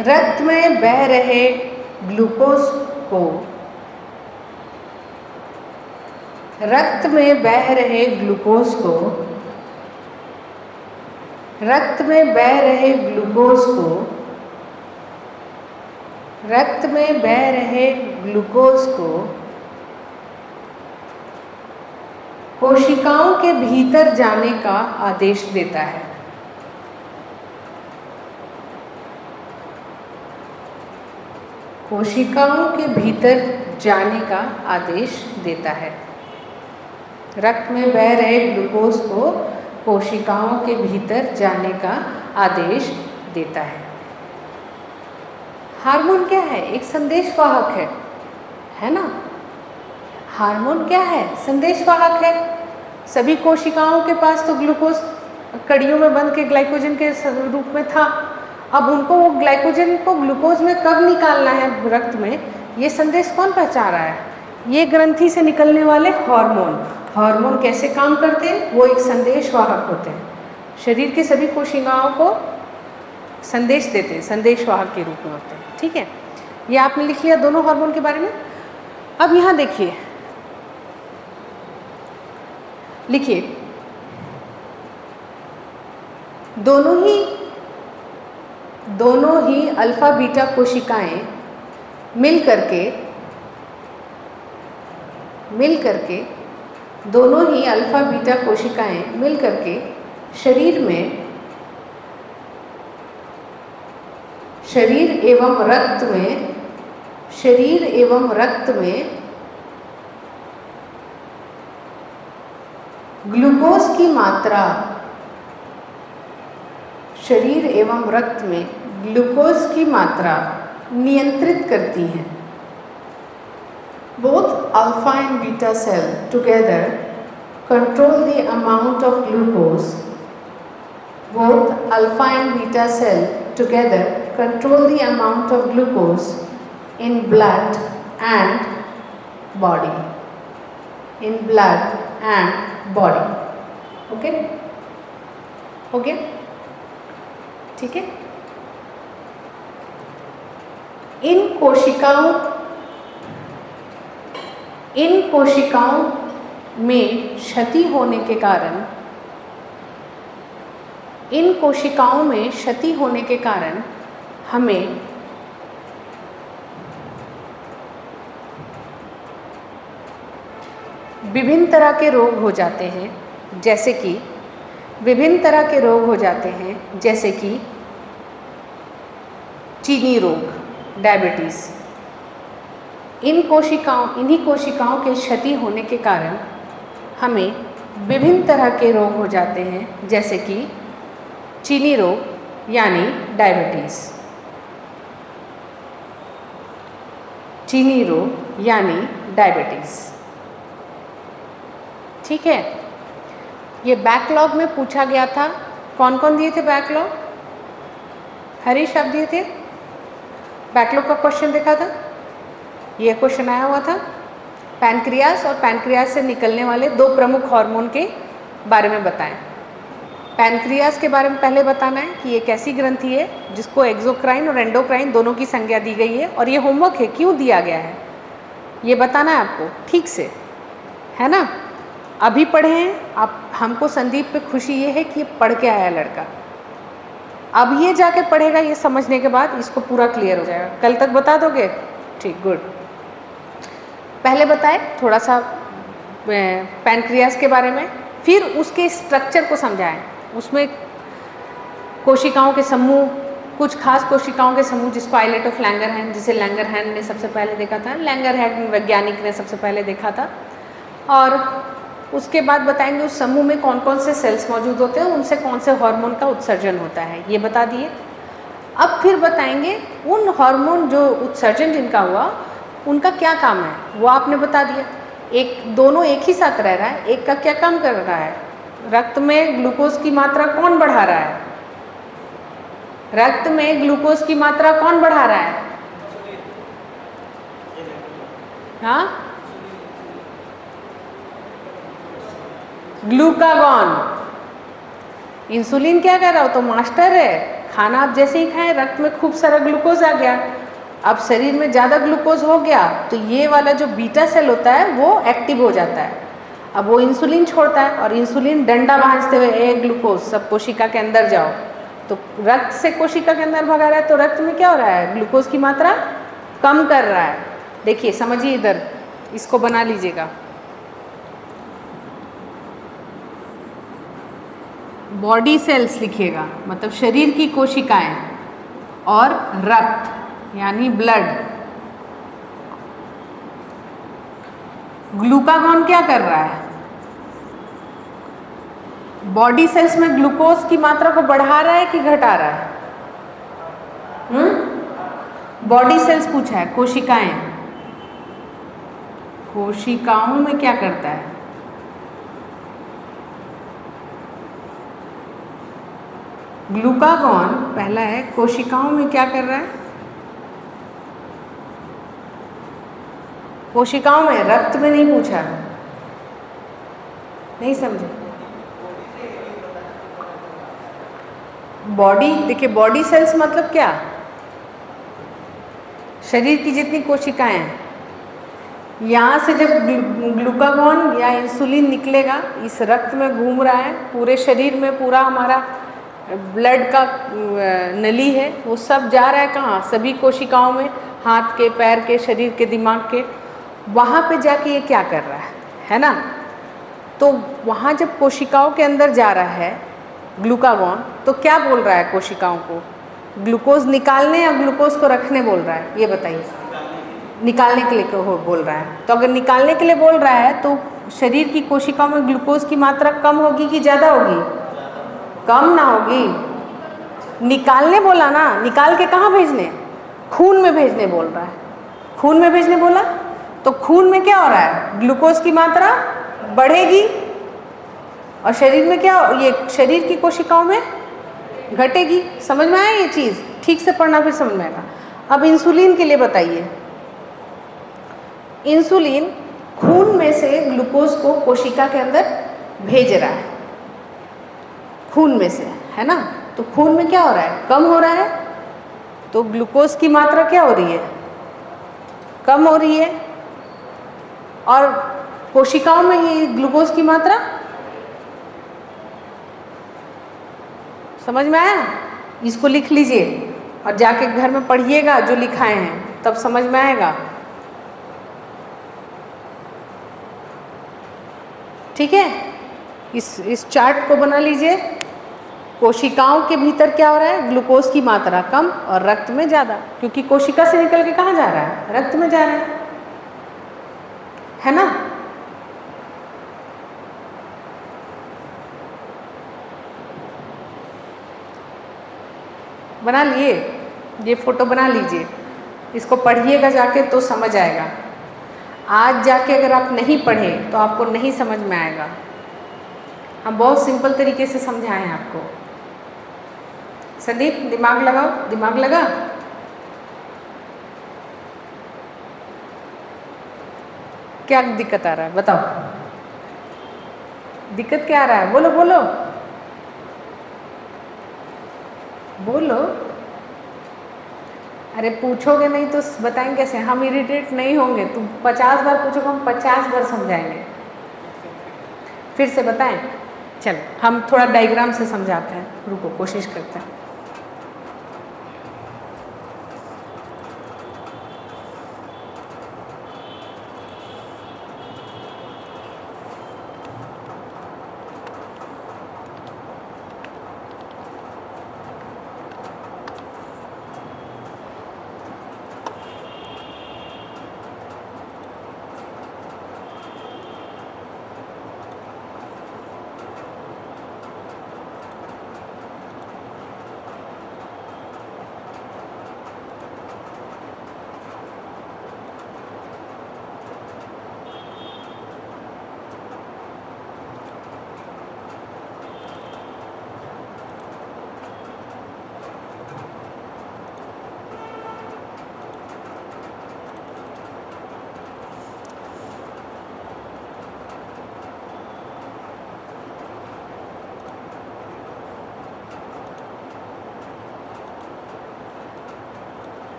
रक्त में बह रहे ग्लूकोज को, रक्त में बह रहे ग्लूकोज को, रक्त में बह रहे ग्लूकोज को, रक्त में बह रहे ग्लूकोज को कोशिकाओं के भीतर जाने का आदेश देता है। कोशिकाओं के भीतर जाने का आदेश देता है। रक्त में बह रहे ग्लूकोज को कोशिकाओं के भीतर जाने का आदेश देता है। हार्मोन क्या है? एक संदेशवाहक है ना। हार्मोन क्या है? संदेशवाहक है। सभी कोशिकाओं के पास तो ग्लूकोज कड़ियों में बंध के ग्लाइकोजन के रूप में था। अब उनको वो ग्लाइकोजन को ग्लूकोज में कब निकालना है रक्त में, ये संदेश कौन पहुंचा रहा है? ये ग्रंथि से निकलने वाले हार्मोन। हार्मोन कैसे काम करते हैं? वो एक संदेशवाहक होते हैं, शरीर के सभी कोशिकाओं को संदेश देते हैं, संदेशवाहक के रूप में होते हैं। ठीक है, ये आपने लिख लिया दोनों हार्मोन के बारे में। अब यहाँ देखिए, लिखिए दोनों ही अल्फा बीटा कोशिकाएं मिल करके दोनों ही अल्फा बीटा कोशिकाएं मिल करके शरीर एवं रक्त में ग्लूकोज की मात्रा शरीर एवं रक्त में ग्लूकोज की मात्रा नियंत्रित करती हैं। Both alpha and beta cell together control the amount of glucose. Both alpha and beta cell together control the amount of glucose in blood and body. In blood and body. Okay? हो गया? ठीक है? इन कोशिकाओं में क्षति होने के कारण हमें विभिन्न तरह के रोग हो जाते हैं, जैसे कि चीनी रोग, डायबिटीज़। इन्हीं कोशिकाओं के क्षति होने के कारण हमें विभिन्न तरह के रोग हो जाते हैं, जैसे कि चीनी रोग यानी डायबिटीज़। चीनी रोग यानी डायबिटीज़। ठीक है, ये बैकलॉग में पूछा गया था। कौन कौन दिए थे बैकलॉग? हरीश आप दिए थे? बैकलॉग का क्वेश्चन देखा था? ये क्वेश्चन आया हुआ था। पैनक्रियास और पैनक्रियास से निकलने वाले 2 प्रमुख हार्मोन के बारे में बताएं। पैनक्रियास के बारे में पहले बताना है कि ये एक ऐसी ग्रंथि है जिसको एक्सोक्राइन और एंडोक्राइन दोनों की संज्ञा दी गई है, और ये होमवर्क है, क्यों दिया गया है ये बताना है आपको ठीक से, है ना? अभी पढ़े हैं आप। हमको संदीप पे खुशी ये है कि ये पढ़ के आया लड़का। अब ये जाके पढ़ेगा, ये समझने के बाद इसको पूरा क्लियर हो जाएगा। कल तक बता दोगे? ठीक, गुड। पहले बताए थोड़ा सा पैनक्रियास के बारे में, फिर उसके स्ट्रक्चर को समझाएं। उसमें कोशिकाओं के समूह, कुछ खास कोशिकाओं के समूह जिसको आइलेट ऑफ लैंगरहैंस, जिसे लैंगरहैंस ने सबसे पहले देखा था, लैंगरहैंस वैज्ञानिक ने सबसे पहले देखा था। और उसके बाद बताएंगे उस समूह में कौन कौन से सेल्स मौजूद होते हैं, उनसे कौन से हार्मोन का उत्सर्जन होता है, ये बता दिए। अब फिर बताएंगे उन हार्मोन जो उत्सर्जन जिनका हुआ उनका क्या काम है, वो आपने बता दिया। दोनों एक ही साथ रह रहा है, एक का क्या काम कर रहा है? रक्त में ग्लूकोज की मात्रा कौन बढ़ा रहा है? रक्त में ग्लूकोज की मात्रा कौन बढ़ा रहा है? हाँ, ग्लूकागॉन। इंसुलिन क्या कर रहा हो? तो मास्टर है। खाना आप जैसे ही खाएं रक्त में खूब सारा ग्लूकोज आ गया। अब शरीर में ज़्यादा ग्लूकोज हो गया तो ये वाला जो बीटा सेल होता है वो एक्टिव हो जाता है। अब वो इंसुलिन छोड़ता है और इंसुलिन डंडा भांजते हुए, ए ग्लूकोज सब कोशिका के अंदर जाओ। तो रक्त से कोशिका के अंदर भगा रहा है, तो रक्त में क्या हो रहा है? ग्लूकोज की मात्रा कम कर रहा है। देखिए, समझिए, इधर इसको बना लीजिएगा। बॉडी सेल्स लिखिएगा, मतलब शरीर की कोशिकाएं, और रक्त यानी ब्लड। ग्लूकागॉन क्या कर रहा है? बॉडी सेल्स में ग्लूकोज की मात्रा को बढ़ा रहा है कि घटा रहा है? बॉडी सेल्स पूछा है, कोशिकाएं। कोशिकाओं में क्या करता है? ग्लूकागॉन पहला है, कोशिकाओं में क्या कर रहा है? कोशिकाओं में, रक्त में नहीं पूछा, नहीं समझे? बॉडी, देखिए बॉडी सेल्स मतलब क्या? शरीर की जितनी कोशिकाएं हैं, यहाँ से जब ग्लूकागॉन या इंसुलिन निकलेगा, इस रक्त में घूम रहा है, पूरे शरीर में पूरा हमारा ब्लड का नली है, वो सब जा रहा है कहाँ? सभी कोशिकाओं में, हाथ के, पैर के, शरीर के, दिमाग के। वहाँ पे जाके ये क्या कर रहा है ना? तो वहाँ जब कोशिकाओं के अंदर जा रहा है ग्लूकागॉन, तो क्या बोल रहा है कोशिकाओं को? ग्लूकोज निकालने या ग्लूकोज को रखने बोल रहा है? ये बताइए। निकालने के लिए बोल रहा है। तो अगर निकालने के लिए बोल रहा है तो शरीर की कोशिकाओं में ग्लूकोज की मात्रा कम होगी कि ज़्यादा होगी? कम ना होगी? निकालने बोला ना, निकाल के कहाँ भेजने? खून में भेजने बोल रहा है। खून में भेजने बोला तो खून में क्या हो रहा है? ग्लूकोज की मात्रा बढ़ेगी और शरीर में क्या, ये शरीर की कोशिकाओं में घटेगी। समझ में आया ये चीज़? ठीक से पढ़ना फिर समझ में आएगा। अब इंसुलिन के लिए बताइए, इंसुलिन खून में से ग्लूकोज को कोशिका के अंदर भेज रहा है, खून में से, है ना। तो खून में क्या हो रहा है? कम हो रहा है, तो ग्लूकोज की मात्रा क्या हो रही है? कम हो रही है। और कोशिकाओं में ये ग्लूकोज की मात्रा, समझ में आया? इसको लिख लीजिए और जाके घर में पढ़िएगा जो लिखाए हैं, तब समझ में आएगा। ठीक है, इस चार्ट को बना लीजिए। कोशिकाओं के भीतर क्या हो रहा है? ग्लूकोज की मात्रा कम और रक्त में ज़्यादा, क्योंकि कोशिका से निकल के कहाँ जा रहा है? रक्त में जा रहा है ना। बना लिए? ये फोटो बना लीजिए, इसको पढ़िएगा जाके तो समझ आएगा। आज जाके अगर आप नहीं पढ़े तो आपको नहीं समझ में आएगा। हम बहुत सिंपल तरीके से समझाएं हैं आपको। संदीप दिमाग लगाओ, दिमाग लगा। क्या दिक्कत आ रहा है बताओ? दिक्कत क्या आ रहा है? बोलो बोलो बोलो। अरे पूछोगे नहीं तो बताएंगे कैसे? हम इरिटेट नहीं होंगे। तुम 50 बार पूछोगे, हम 50 बार समझाएंगे। फिर से बताएं? चलो हम थोड़ा डायग्राम से समझाते हैं, रुको कोशिश करते हैं।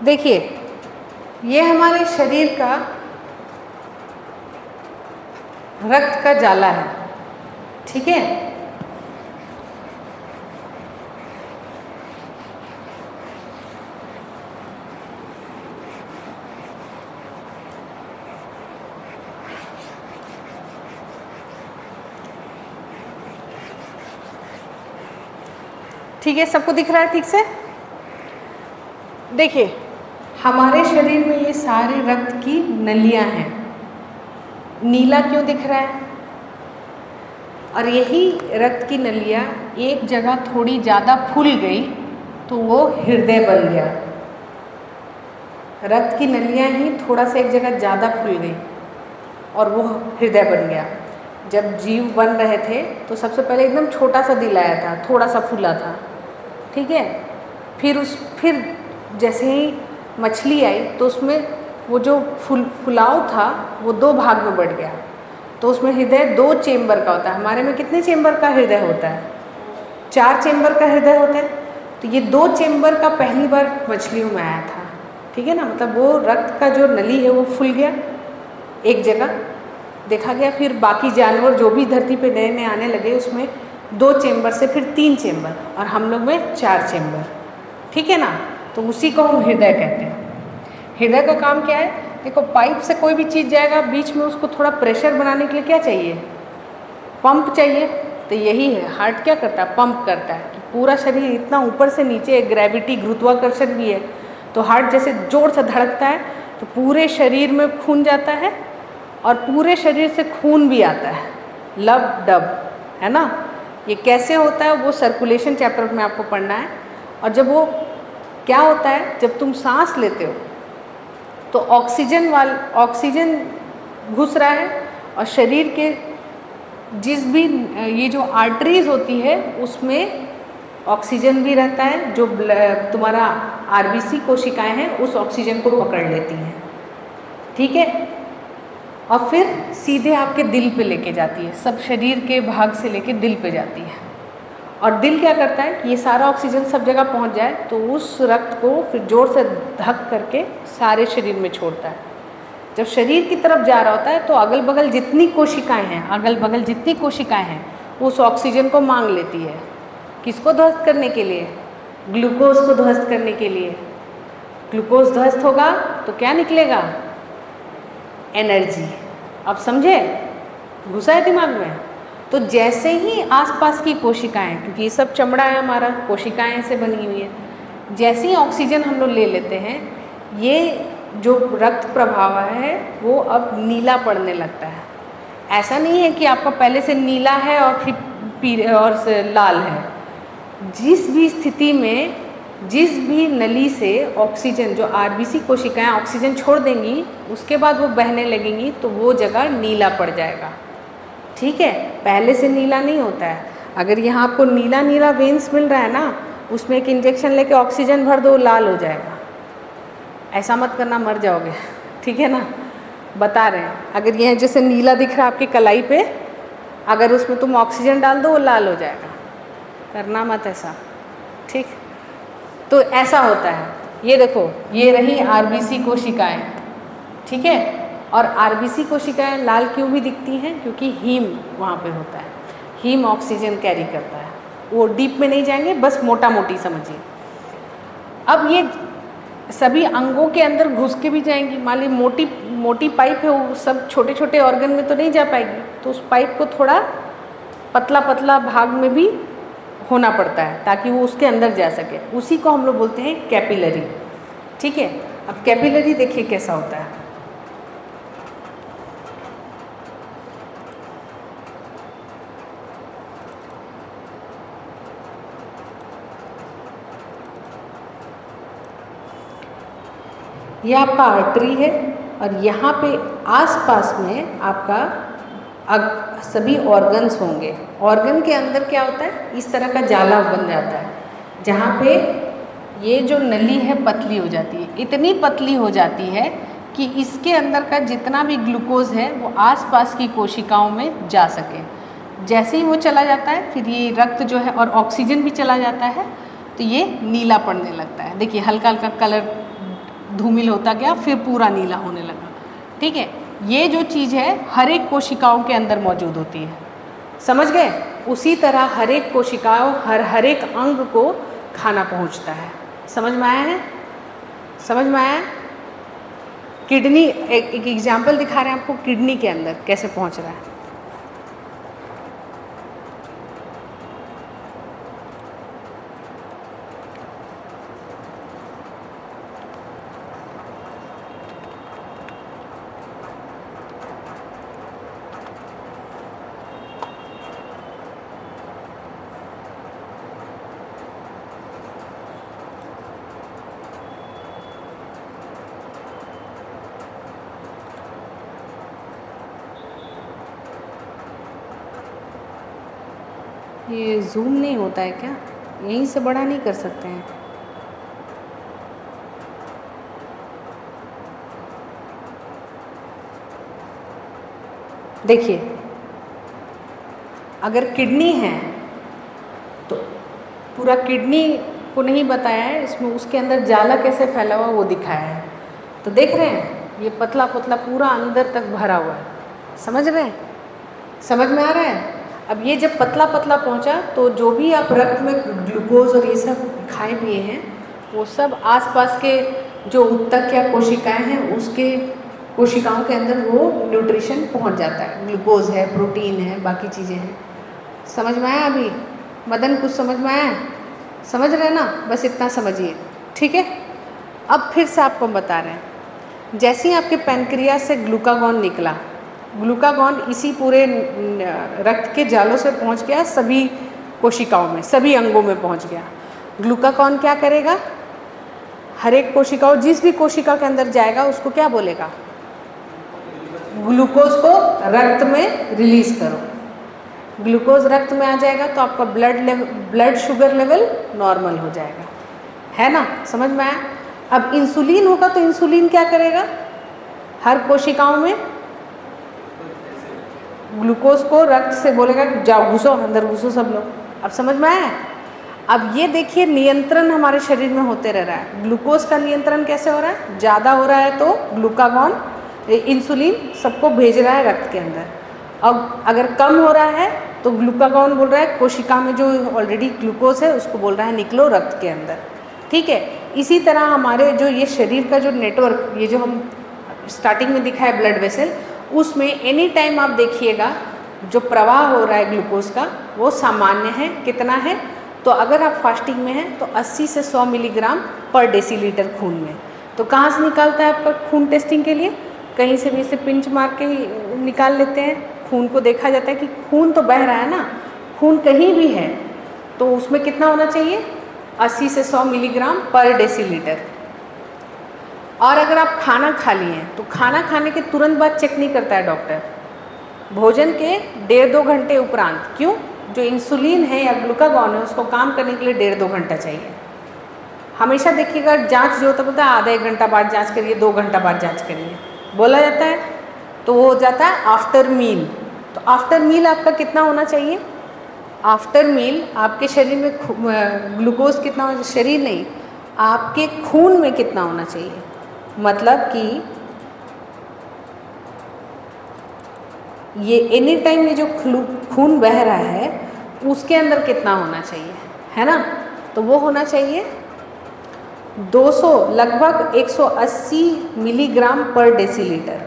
देखिए ये हमारे शरीर का रक्त का जाला है, ठीक है। ठीक है, सबको दिख रहा है ठीक से? देखिए हमारे शरीर में ये सारे रक्त की नलियां हैं। नीला क्यों दिख रहा है? और यही रक्त की नलियां एक जगह थोड़ी ज़्यादा फूल गई तो वो हृदय बन गया। रक्त की नलियां ही थोड़ा सा एक जगह ज़्यादा फूल गई और वो हृदय बन गया। जब जीव बन रहे थे तो सबसे पहले एकदम छोटा सा दिल आया था, थोड़ा सा फूला था, ठीक है। फिर जैसे ही मछली आई तो उसमें वो जो फुलाव था वो 2 भाग में बढ़ गया। तो उसमें हृदय 2 चेम्बर का होता है। हमारे में कितने चेम्बर का हृदय होता है? 4 चेम्बर का हृदय होता है। तो ये 2 चेम्बर का पहली बार मछलियों में आया था, ठीक है ना। मतलब वो रक्त का जो नली है वो फूल गया, एक जगह देखा गया। फिर बाकी जानवर जो भी धरती पे नए नए आने लगे उसमें 2 चेम्बर से फिर 3 चेम्बर और हम लोग में 4 चेम्बर, ठीक है ना। तो उसी को हम हृदय कहते हैं। हृदय का काम क्या है? देखो पाइप से कोई भी चीज़ जाएगा, बीच में उसको थोड़ा प्रेशर बनाने के लिए क्या चाहिए? पंप चाहिए। तो यही है, हार्ट क्या करता है? पंप करता है कि पूरा शरीर इतना ऊपर से नीचे, ग्रेविटी गुरुत्वाकर्षण भी है, तो हार्ट जैसे जोर से धड़कता है तो पूरे शरीर में खून जाता है और पूरे शरीर से खून भी आता है, लब डब, है ना। ये कैसे होता है वो सर्कुलेशन चैप्टर में आपको पढ़ना है। और जब वो क्या होता है, जब तुम सांस लेते हो तो ऑक्सीजन घुस रहा है और शरीर के जिस भी ये जो आर्टरीज होती है उसमें ऑक्सीजन भी रहता है, जो तुम्हारा आरबीसी कोशिकाएं हैं उस ऑक्सीजन को पकड़ लेती हैं, ठीक है। और फिर सीधे आपके दिल पे लेके जाती है, सब शरीर के भाग से लेके दिल पे जाती है। और दिल क्या करता है कि ये सारा ऑक्सीजन सब जगह पहुंच जाए तो उस रक्त को फिर जोर से धक करके सारे शरीर में छोड़ता है। जब शरीर की तरफ जा रहा होता है तो अगल बगल जितनी कोशिकाएं हैं उस ऑक्सीजन को मांग लेती है। किसको ध्वस्त करने के लिए? ग्लूकोज को ध्वस्त करने के लिए। ग्लूकोज ध्वस्त होगा तो क्या निकलेगा? एनर्जी। अब समझे? घुसा है दिमाग में? तो जैसे ही आसपास की कोशिकाएं, क्योंकि ये सब चमड़ा है हमारा, कोशिकाएं से बनी हुई है, जैसे ही ऑक्सीजन हम लोग ले लेते हैं ये जो रक्त प्रवाह है वो अब नीला पड़ने लगता है। ऐसा नहीं है कि आपका पहले से नीला है और फिर पीले और से लाल है। जिस भी स्थिति में जिस भी नली से ऑक्सीजन, जो आरबीसी कोशिकाएं ऑक्सीजन छोड़ देंगी उसके बाद वो बहने लगेंगी तो वो जगह नीला पड़ जाएगा, ठीक है। पहले से नीला नहीं होता है। अगर यहाँ आपको नीला नीला वेन्स मिल रहा है ना, उसमें एक इंजेक्शन लेके ऑक्सीजन भर दो, लाल हो जाएगा। ऐसा मत करना, मर जाओगे, ठीक है ना। बता रहे हैं, अगर यह जैसे नीला दिख रहा है आपकी कलाई पे, अगर उसमें तुम ऑक्सीजन डाल दो वो लाल हो जाएगा। करना मत ऐसा, ठीक। तो ऐसा होता है। ये देखो, ये रही आरबीसी कोशिकाएं, ठीक है। और आरबीसी कोशिकाएं लाल क्यों भी दिखती हैं? क्योंकि हीम वहाँ पे होता है, हीम ऑक्सीजन कैरी करता है। वो डीप में नहीं जाएंगे, बस मोटा मोटी समझिए। अब ये सभी अंगों के अंदर घुस के भी जाएंगी। मान ली मोटी पाइप है, वो सब छोटे छोटे ऑर्गन में तो नहीं जा पाएगी, तो उस पाइप को थोड़ा पतला पतला भाग में भी होना पड़ता है ताकि वो उसके अंदर जा सके। उसी को हम लोग बोलते हैं कैपिलरी, ठीक है। अब कैपिलरी देखिए कैसा होता है। ये आपका आर्टरी है और यहाँ पे आसपास में आपका सभी ऑर्गन्स होंगे। ऑर्गन के अंदर क्या होता है? इस तरह का जाला बन जाता है जहाँ पे ये जो नली है पतली हो जाती है, इतनी पतली हो जाती है कि इसके अंदर का जितना भी ग्लूकोज है वो आसपास की कोशिकाओं में जा सके। जैसे ही वो चला जाता है फिर ये रक्त जो है और ऑक्सीजन भी चला जाता है तो ये नीला पड़ने लगता है। देखिए हल्का हल्का कलर धूमिल होता गया, फिर पूरा नीला होने लगा, ठीक है। ये जो चीज़ है हर एक कोशिकाओं के अंदर मौजूद होती है, समझ गए। उसी तरह हर एक कोशिकाओं हर एक अंग को खाना पहुंचता है। समझ में आया है? समझ में आया? किडनी, एक एग्जाम्पल दिखा रहे हैं आपको, किडनी के अंदर कैसे पहुंच रहा है। ये जूम नहीं होता है क्या? यहीं से बड़ा नहीं कर सकते हैं? देखिए अगर किडनी है तो पूरा किडनी को नहीं बताया है इसमें, उसके अंदर जाला कैसे फैला हुआ वो दिखाया है। तो देख रहे हैं ये पतला पतला पूरा अंदर तक भरा हुआ है, समझ रहे हैं? समझ में आ रहा है? अब ये जब पतला पतला पहुंचा तो जो भी आप रक्त में ग्लूकोज और ये सब खाए पिए हैं वो सब आसपास के जो उत्तक या कोशिकाएं हैं उसके कोशिकाओं के अंदर वो न्यूट्रिशन पहुंच जाता है। ग्लूकोज है, प्रोटीन है, बाकी चीज़ें हैं। समझ में आया? अभी मदन कुछ समझ में आया? समझ रहे ना? बस इतना समझिए, ठीक है। अब फिर से आपको बता रहे हैं, जैसे ही आपके पैनक्रियास से ग्लूकागॉन निकला, ग्लूकागॉन इसी पूरे रक्त के जालों से पहुंच गया सभी कोशिकाओं में, सभी अंगों में पहुंच गया। ग्लूकागॉन क्या करेगा, हर एक कोशिकाओं, जिस भी कोशिका के अंदर जाएगा उसको क्या बोलेगा, ग्लूकोज को रक्त में रिलीज करो। ग्लूकोज रक्त में आ जाएगा तो आपका ब्लड शुगर लेवल नॉर्मल हो जाएगा, है ना, समझ में आया। अब इंसुलिन होगा तो इंसुलिन क्या करेगा, हर कोशिकाओं में ग्लूकोज को रक्त से बोलेगा जाओ घुसो, अंदर घुसो सब लोग। अब समझ में आया। अब ये देखिए नियंत्रण हमारे शरीर में होते रह रहा है। ग्लूकोज का नियंत्रण कैसे हो रहा है, ज़्यादा हो रहा है तो ग्लूकागॉन इंसुलिन सबको भेज रहा है रक्त के अंदर, और अगर कम हो रहा है तो ग्लूकागॉन बोल रहा है कोशिका में जो ऑलरेडी ग्लूकोज है उसको बोल रहा है निकलो रक्त के अंदर, ठीक है। इसी तरह हमारे जो ये शरीर का जो नेटवर्क, ये जो हम स्टार्टिंग में दिखा है ब्लड वेसल, उसमें एनी टाइम आप देखिएगा जो प्रवाह हो रहा है ग्लूकोज का वो सामान्य है। कितना है, तो अगर आप फास्टिंग में हैं तो 80 से 100 मिलीग्राम पर डेसीलीटर खून में। तो कहाँ से निकालता है आपका खून टेस्टिंग के लिए, कहीं से भी इसे पिंच मार के ही निकाल लेते हैं। खून को देखा जाता है कि खून तो बह रहा है ना, खून कहीं भी है तो उसमें कितना होना चाहिए, 80 से 100 मिलीग्राम पर डेसीलीटर। और अगर आप खाना खा लिए हैं तो खाना खाने के तुरंत बाद चेक नहीं करता है डॉक्टर, भोजन के 1.5-2 घंटे उपरांत। क्यों, जो इंसुलिन है या ग्लूकागॉन है उसको काम करने के लिए 1.5-2 घंटा चाहिए। हमेशा देखिएगा जांच जो होता है आधा 1 घंटा बाद जांच करिए, 2 घंटा बाद जांच करिए बोला जाता है, तो वो हो जाता है आफ्टर मील। तो आफ्टर मील आपका कितना होना चाहिए, आफ्टर मील आपके शरीर में ग्लूकोज कितना होना चाहिए, शरीर नहीं आपके खून में कितना होना चाहिए, मतलब कि ये एनी टाइम ये जो खून बह रहा है उसके अंदर कितना होना चाहिए, है ना। तो वो होना चाहिए 200 लगभग 180 मिलीग्राम पर डेसीलीटर,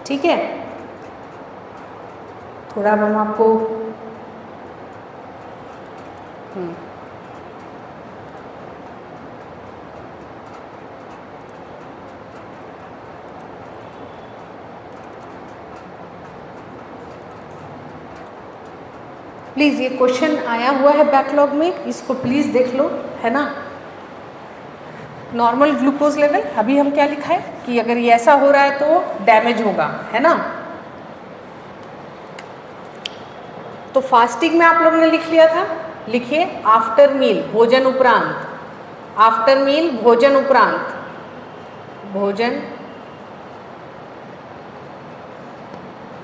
ठीक है। थोड़ा हम आपको प्लीज़, ये क्वेश्चन आया हुआ है बैकलॉग में, इसको प्लीज़ देख लो, है ना। नॉर्मल ग्लूकोज लेवल, अभी हम क्या लिखा है कि अगर ये ऐसा हो रहा है तो डैमेज होगा, है ना। तो फास्टिंग में आप लोगों ने लिख लिया था, लिखिए आफ्टर मील भोजन उपरांत, आफ्टर मील भोजन उपरांत, भोजन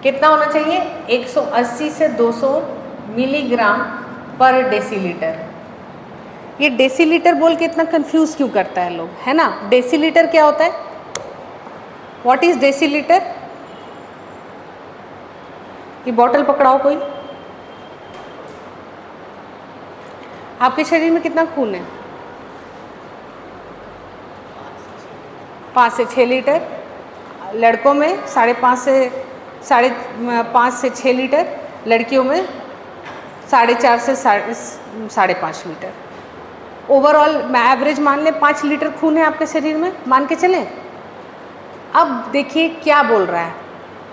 कितना होना चाहिए, 180 से 200 मिलीग्राम पर डेसीलीटर। ये डेसीलीटर बोल के इतना कंफ्यूज क्यों करता है लोग, है ना। डेसीलीटर क्या होता है, व्हाट इज डेसीलीटर। ये बॉटल पकड़ाओ कोई, आपके शरीर में कितना खून है, 5 से 6 लीटर, लड़कों में 5.5 से 6 लीटर, लड़कियों में 4.5 से 5.5 लीटर। ओवरऑल मैं एवरेज मान लें 5 लीटर खून है आपके शरीर में, मान के चलें। अब देखिए क्या बोल रहा है,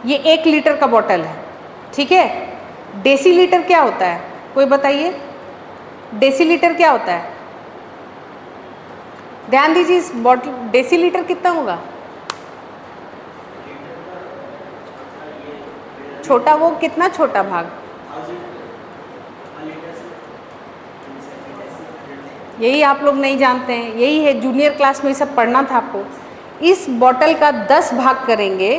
ये 1 लीटर का बॉटल है, ठीक है। डेसीलीटर क्या होता है, कोई बताइए, डेसीलीटर क्या होता है, ध्यान दीजिए इस बॉटल, डेसीलीटर कितना होगा, छोटा, वो कितना छोटा भाग, यही आप लोग नहीं जानते हैं, यही है जूनियर क्लास में सब पढ़ना था आपको। इस बॉटल का 10 भाग करेंगे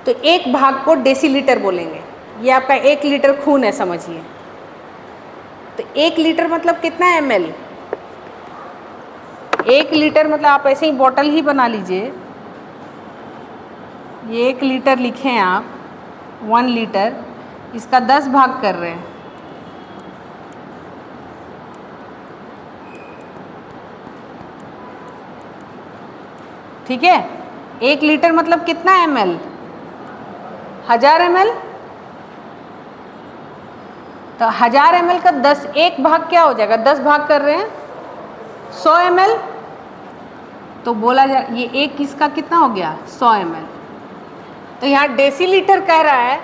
तो 1 भाग को डेसीलीटर बोलेंगे। ये आपका 1 लीटर खून है समझिए, तो 1 लीटर मतलब कितना ml, 1 लीटर मतलब आप ऐसे ही बॉटल ही बना लीजिए, ये 1 लीटर लिखें आप, 1 लीटर, इसका 10 भाग कर रहे हैं, ठीक है। 1 लीटर मतलब कितना ml, 1000 ml, तो 1000 ml का 1 भाग क्या हो जाएगा, 10 भाग कर रहे हैं 100 ml, तो बोला जाए ये 1 इसका कितना हो गया 100 ml। तो यहाँ डेसीलीटर कह रहा है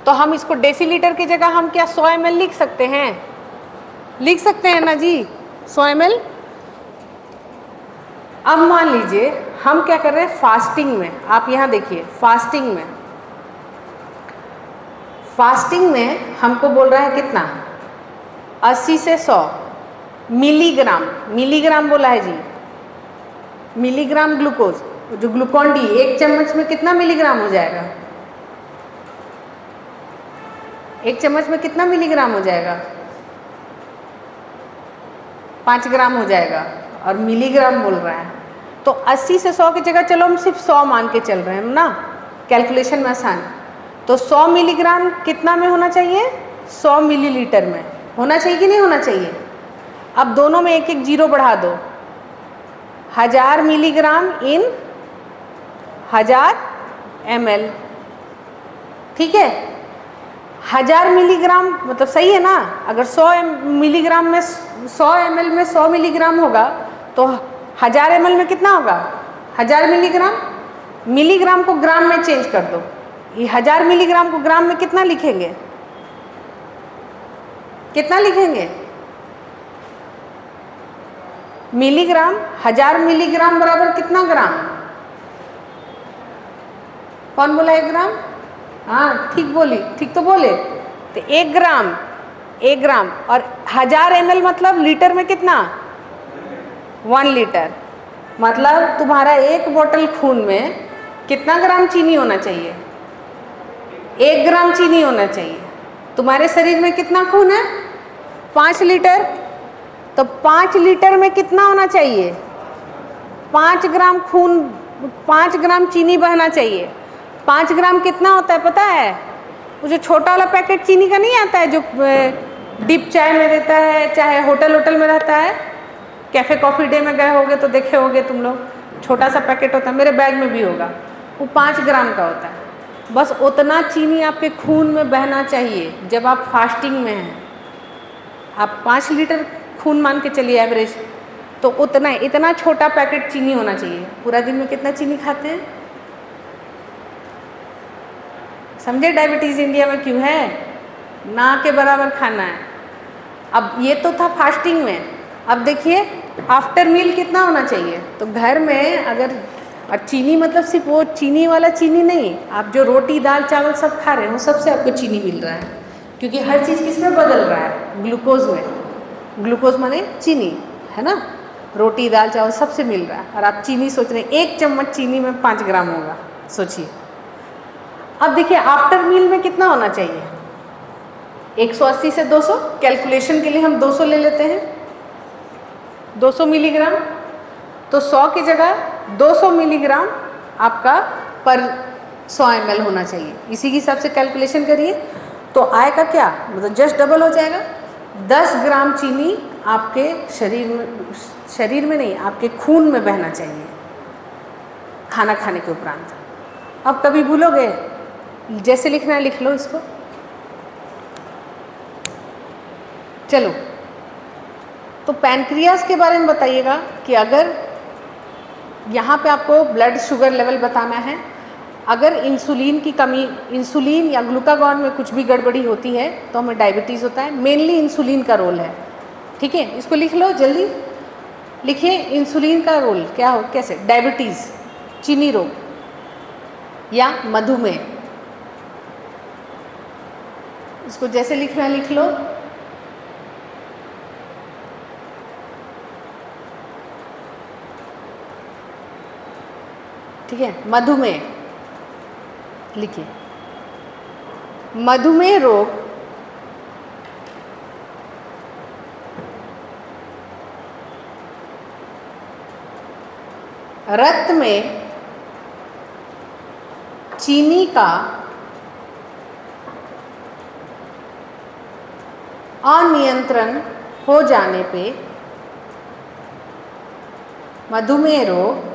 तो हम इसको डेसीलीटर की जगह हम क्या 100 ml लिख सकते हैं, लिख सकते हैं ना जी 100 ml। अब मान लीजिए हम क्या कर रहे हैं फास्टिंग में, आप यहाँ देखिए फास्टिंग में हमको बोल रहा है कितना 80 से 100 मिलीग्राम बोला है जी, मिलीग्राम ग्लूकोज, जो ग्लूकॉन डी एक चम्मच में कितना मिलीग्राम हो जाएगा, एक चम्मच में कितना मिलीग्राम हो जाएगा 5 ग्राम हो जाएगा, और मिलीग्राम बोल रहा है। तो 80 से 100 की जगह चलो हम सिर्फ 100 मान के चल रहे हैं ना, कैलकुलेशन में आसान। तो 100 मिलीग्राम कितना में होना चाहिए 100 मिलीलीटर में होना चाहिए कि नहीं होना चाहिए। अब दोनों में एक एक जीरो बढ़ा दो, 1000 मिलीग्राम इन 1000 ml, ठीक है। 1000 मिलीग्राम मतलब सही है ना, अगर 100 मिलीग्राम में 100 ml में 100 मिलीग्राम होगा तो 1000 ml में कितना होगा 1000 मिलीग्राम। मिलीग्राम को ग्राम में चेंज कर दो, ये 1000 मिलीग्राम को ग्राम में कितना लिखेंगे, कितना लिखेंगे मिलीग्राम। 1000 मिलीग्राम बराबर कितना ग्राम, कौन बोला 1 ग्राम, हाँ ठीक बोली, ठीक तो बोले। तो 1 ग्राम और 1000 ml मतलब लीटर में कितना 1 लीटर, मतलब तुम्हारा एक बोतल खून में कितना ग्राम चीनी होना चाहिए 1 ग्राम चीनी होना चाहिए। तुम्हारे शरीर में कितना खून है 5 लीटर, तो 5 लीटर में कितना होना चाहिए 5 ग्राम खून, 5 ग्राम चीनी बहना चाहिए। 5 ग्राम कितना होता है पता है, वो जो छोटा वाला पैकेट चीनी का नहीं आता है जो डिप चाय में देता है, चाहे होटल में रहता है, कैफ़े कॉफ़ी डे में गए होगे तो देखे होगे तुम लोग, छोटा सा पैकेट होता है, मेरे बैग में भी होगा, वो 5 ग्राम का होता है। बस उतना चीनी आपके खून में बहना चाहिए जब आप फास्टिंग में हैं। आप 5 लीटर खून मान के चलिए एवरेज, तो उतना इतना छोटा पैकेट चीनी होना चाहिए। पूरा दिन में कितना चीनी खाते हैं, समझे डायबिटीज़ इंडिया में क्यों है, ना के बराबर खाना है। अब ये तो था फास्टिंग में, अब देखिए आफ्टर मील कितना होना चाहिए। तो घर में अगर, और चीनी मतलब सिर्फ वो चीनी वाला चीनी नहीं, आप जो रोटी दाल चावल सब खा रहे हैं वो सबसे आपको चीनी मिल रहा है, क्योंकि हर चीज़ किस में बदल रहा है ग्लूकोज में, ग्लूकोज माने चीनी है ना, रोटी दाल चावल सबसे मिल रहा है। और आप चीनी सोच रहे हैं 1 चम्मच चीनी में 5 ग्राम होगा, सोचिए। अब देखिए आफ्टर मील में कितना होना चाहिए 180 से 200, कैलकुलेशन के लिए हम 200 ले लेते हैं, 200 मिलीग्राम। तो 100 की जगह 200 मिलीग्राम आपका पर 100 ml होना चाहिए, इसी के हिसाब से कैलकुलेशन करिए। तो आएगा क्या, मतलब जस्ट डबल हो जाएगा। 10 ग्राम चीनी आपके शरीर में नहीं, आपके खून में बहना चाहिए खाना खाने के उपरांत। अब कभी भूलोगे, जैसे लिखना है लिख लो इसको। चलो, तो पैनक्रियास के बारे में बताइएगा कि अगर यहाँ पे आपको ब्लड शुगर लेवल बताना है, अगर इंसुलिन की कमी, इंसुलिन या ग्लूकागॉन में कुछ भी गड़बड़ी होती है तो हमें डायबिटीज़ होता है। मेनली इंसुलिन का रोल है, ठीक है, इसको लिख लो, जल्दी लिखिए। इंसुलिन का रोल क्या हो, कैसे, डायबिटीज़, चीनी रोग या मधुमेह, इसको जैसे लिखना है लिख लो। ठीक है, मधुमेह लिखिए। मधुमेह रोग रक्त में चीनी का अनियंत्रण हो जाने पे, मधुमेह रोग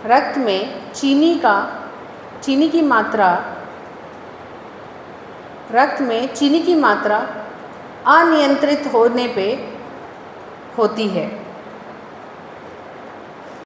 रक्त में चीनी की मात्रा, रक्त में चीनी की मात्रा अनियंत्रित होने पे होती है।